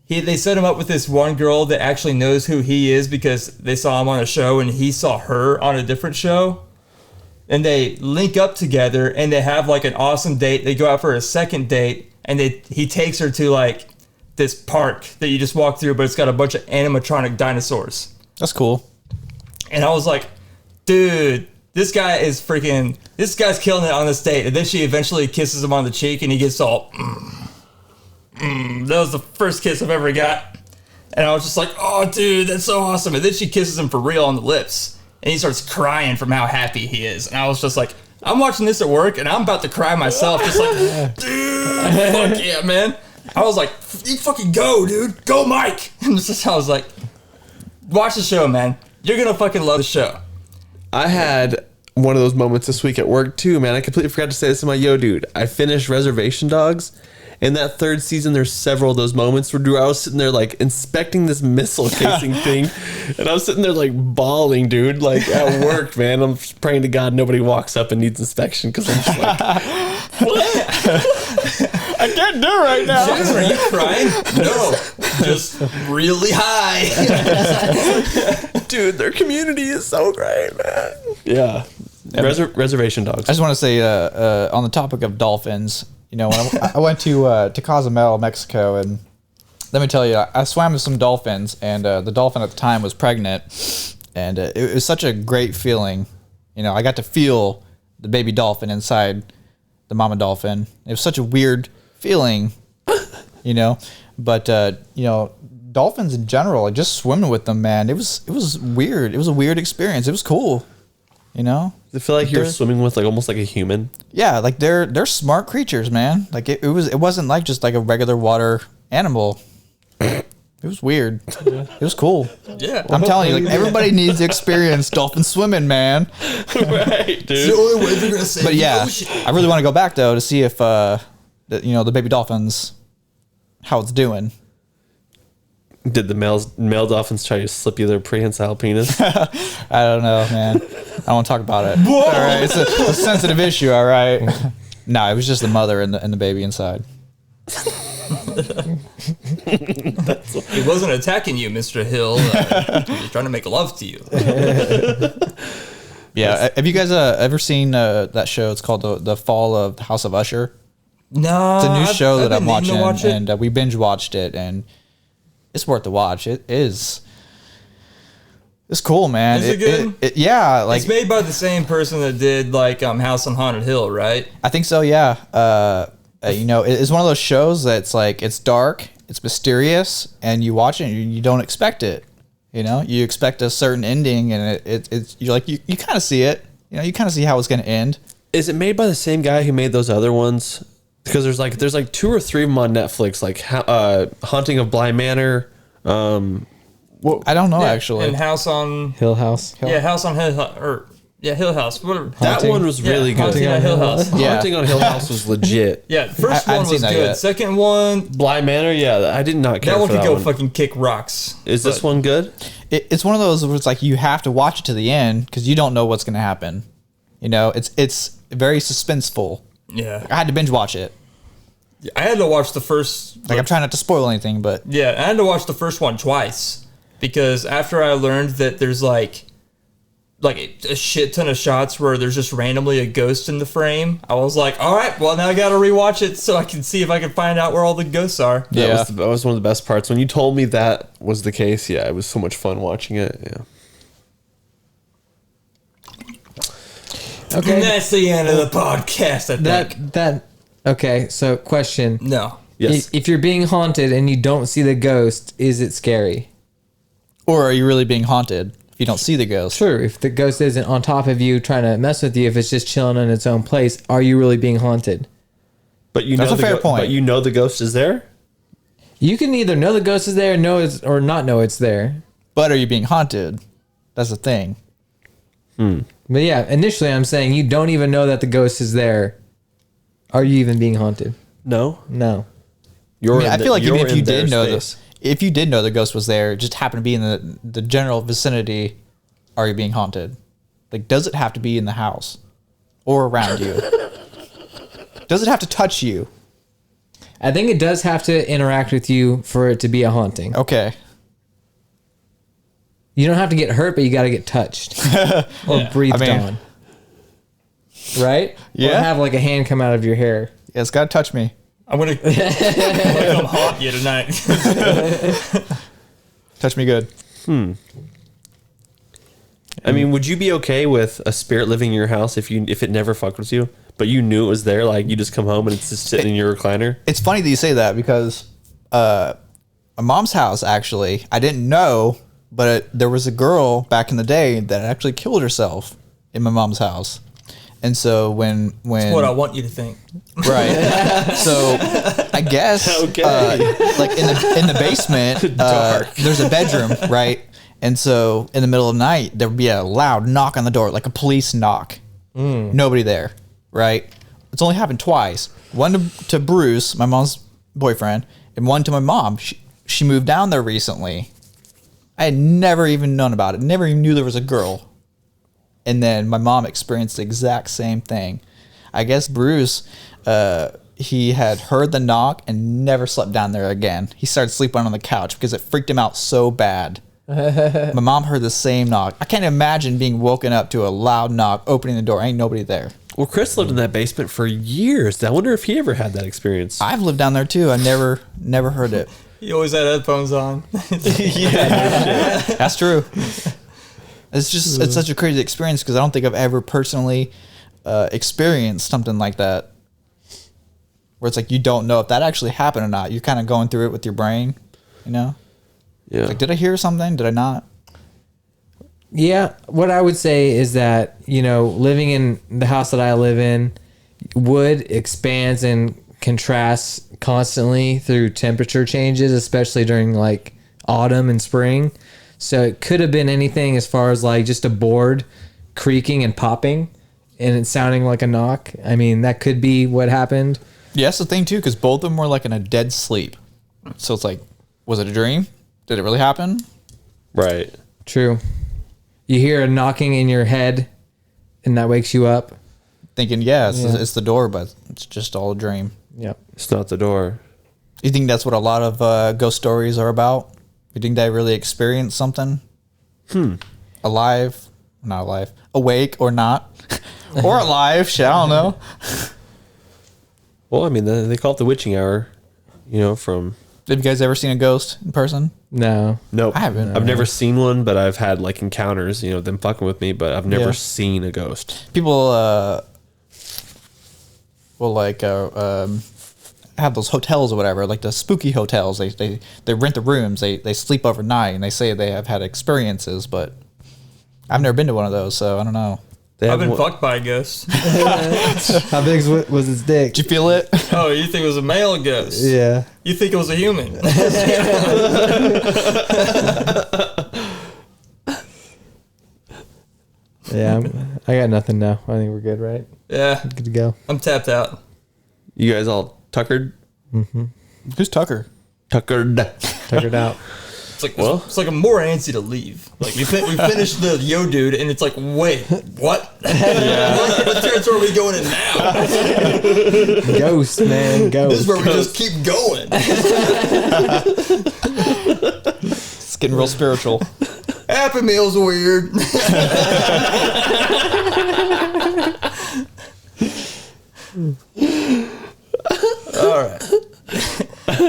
They set him up with this one girl that actually knows who he is because they saw him on a show and he saw her on a different show. And they link up together and they have like an awesome date. They go out for a second date and he takes her to like this park that you just walk through, but it's got a bunch of animatronic dinosaurs. That's cool. And I was like, dude, this guy's killing it on this date. And then she eventually kisses him on the cheek and he gets all, that was the first kiss I've ever got. And I was just like, oh, dude, that's so awesome. And then she kisses him for real on the lips. And he starts crying from how happy he is. And I was just like, I'm watching this at work and I'm about to cry myself. Just like, dude, fuck yeah, man. I was like, you fucking go, dude. Go, Mike. And I was like, watch the show, man. You're going to fucking love the show. I had one of those moments this week at work too, man. I completely forgot to say this to my dude. I finished Reservation Dogs. In that 3rd season, there's several of those moments where I was sitting there like inspecting this missile casing thing, and I was sitting there like bawling, dude, like at work, man. I'm just praying to God nobody walks up and needs inspection because I'm just like, I can't do it right now. Are you crying? No, just really high. dude, their community is so great, man. Yeah. Reservation Dogs. I just want to say, on the topic of dolphins, you know, when I went to Cozumel, Mexico, and let me tell you, I swam with some dolphins, and the dolphin at the time was pregnant, and it was such a great feeling. You know, I got to feel the baby dolphin inside the mama dolphin. It was such a weird feeling, you know, but you know, dolphins in general, like just swimming with them, man, it was weird. It was a weird experience. It was cool, you know. I feel like you're swimming with like almost like a human. Yeah, like they're smart creatures, man. Like it wasn't like just like a regular water animal. It was weird. It was cool. Yeah. I'm telling you, like everybody needs to experience dolphin swimming, man. Right, dude. It's the only way they're gonna save But yeah, the ocean. I really want to go back though to see if the baby dolphins, how it's doing. Did the male dolphins try to slip you their prehensile penis? I don't know, man. I don't want to talk about it. Whoa! All right, it's a sensitive issue. All right. No, it was just the mother and the baby inside. He wasn't attacking you, Mr. Hill. He was trying to make love to you. Yeah. Have you guys ever seen that show? It's called the Fall of the House of Usher. No, It's a new show that I've I'm been needing watching, to watch it. and we binge watched it, and it's worth the watch. It is. It's cool, man. Is it good? Yeah, like It's made by the same person that did like House on Haunted Hill, right? I think so. Yeah. You know, it's one of those shows that's like it's dark, it's mysterious, and you watch it and you don't expect it. You know, you expect a certain ending, and it's you're like you kind of see it. You know, you kind of see how it's going to end. Is it made by the same guy who made those other ones? Because there's like 2 or 3 of them on Netflix, like Haunting of Bly Manor. Well, I don't know actually. And House on Hill House. Yeah, House on Hill or Hill House. Whatever. That one was really good. Haunting on Hill House. Yeah. Haunting on Hill House was legit. Yeah, the first I one haven't was seen that good. yet. Second one, Bly Manor, yeah, I did not care that one for could that go one. fucking kick rocks. Is this one good? It's one of those where it's like you have to watch it to the end because you don't know what's going to happen. You know, it's very suspenseful. Yeah, I had to binge watch it. I had to watch the first. Like I'm trying not to spoil anything, but Yeah, I had to watch the first one twice because after I learned that there's like a shit ton of shots where there's just randomly a ghost in the frame, I was like, all right, well now I got to rewatch it so I can see if I can find out where all the ghosts are. Yeah. That was one of the best parts. When you told me that was the case, yeah, it was so much fun watching it. Yeah. Yeah, I haven't seen that yet. That was one of the best parts. When you told me that was the case, yeah, it was so much fun watching it. Yeah. Yeah, have you guys ever seen that show? It's called The Fall of the House of Usher. Yeah. Okay. And that's the end of the podcast, I think. Okay, so question. No. Yes. If you're being haunted and you don't see the ghost, is it scary? Or are you really being haunted if you don't see the ghost? True. If the ghost isn't on top of you trying to mess with you, if it's just chilling in its own place, are you really being haunted? But you That's know a fair point. But you know the ghost is there? You can either know the ghost is there, or not know it's there. But are you being haunted? That's the thing. But yeah, initially I'm saying you don't even know that the ghost is there. Are you even being haunted? No. No. I feel like even if you did know this, if you did know the ghost was there, it just happened to be in the general vicinity, are you being haunted? Like, does it have to be in the house or around you? Does it have to touch you? I think it does have to interact with you for it to be a haunting. Okay. You don't have to get hurt, but you got to get touched or breathed on. Right? Yeah. Or have like a hand come out of your hair. Yeah, it's got to touch me. I'm gonna come haunt you tonight. Touch me good. I mean, would you be okay with a spirit living in your house if it never fucked with you, but you knew it was there? Like, you just come home and it's just sitting in your recliner? It's funny that you say that because my mom's house, actually, I didn't know, but there was a girl back in the day that actually killed herself in my mom's house. And so when That's what I want you to think. right, so I guess like in the basement, there's a bedroom, right? And so in the middle of the night, there would be a loud knock on the door, like a police knock. Nobody there, right? It's only happened twice. One to Bruce, my mom's boyfriend, and one to my mom. She moved down there recently. I had never even known about it. Never even knew there was a girl. And then my mom experienced the exact same thing. I guess Bruce, he had heard the knock and never slept down there again. He started sleeping on the couch because it freaked him out so bad. My mom heard the same knock. I can't imagine being woken up to a loud knock, opening the door. Ain't nobody there. Well, Chris lived in that basement for years. I wonder if he ever had that experience. I've lived down there too. I never heard it. You always had headphones on. That's true. It's such a crazy experience because I don't think I've ever personally experienced something like that, where it's like you don't know if that actually happened or not. You're kind of going through it with your brain, you know? Yeah. It's like, did I hear something? Did I not? Yeah, what I would say is that, living in the house that I live in, wood expands and contrasts constantly through temperature changes, especially during like autumn and spring. So it could have been anything as far as like just a board creaking and popping and it sounding like a knock. I mean, that could be what happened. Yeah, that's the thing too, because both of them were like in a dead sleep. So it's like, was it a dream? Did it really happen? Right. True. You hear a knocking in your head and that wakes you up. Thinking, it's the door, but it's just all a dream. Yep. It's not the door. You think that's what a lot of ghost stories are about? You think they really experienced something? Alive? Not alive. Awake or not? Or alive? Shit, I don't know. Well, I mean, they call it the witching hour, from... Have you guys ever seen a ghost in person? No. Nope. I haven't. I've never seen one, but I've had like encounters, them fucking with me, but I've never seen a ghost. People will like have those hotels or whatever, like the spooky hotels. They rent the rooms. They sleep overnight, and they say they have had experiences, but I've never been to one of those, so I don't know. I've been fucked by a ghost. How big was his dick? Did you feel it? Oh, you think it was a male ghost? Yeah. You think it was a human? Yeah, I got nothing now. I think we're good, right? Yeah. Good to go. I'm tapped out. You guys all tuckered? Who's Tucker? Tuckered. Tuckered out. It's like I'm more antsy to leave. Like we finished the Yo Dude, and it's like, wait, what? What territory are we going in now? Ghost, man. Ghost. This is where we just keep going. It's getting real spiritual. Happy Meal's weird. All right.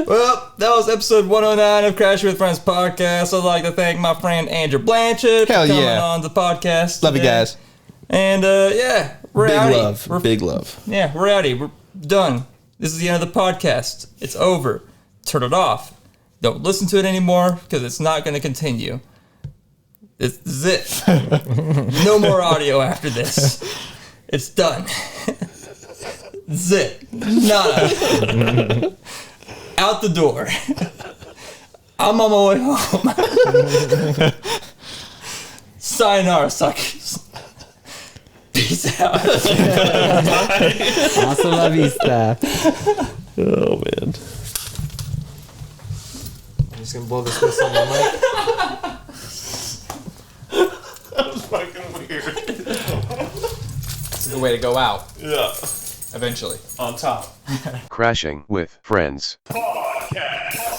Well, that was episode 109 of Crash with Friends podcast. I'd like to thank my friend Andrew Blanchard for coming on the podcast. Love you guys. And yeah, we're Big outie. love. Big love. Yeah, we're outie. We're done. This is the end of the podcast. It's over. Turn it off. Don't listen to it anymore because it's not going to continue. This is it. No more audio after this. It's done. This is it. Nada. Out the door. I'm on my way home. Sayonara, suckers. Peace out. Hasta la vista. Oh, man. I'm just gonna blow this whistle on my mic. That's fucking weird. It's a good way to go out. Yeah. Eventually. On top. Crashing with Friends. Podcast.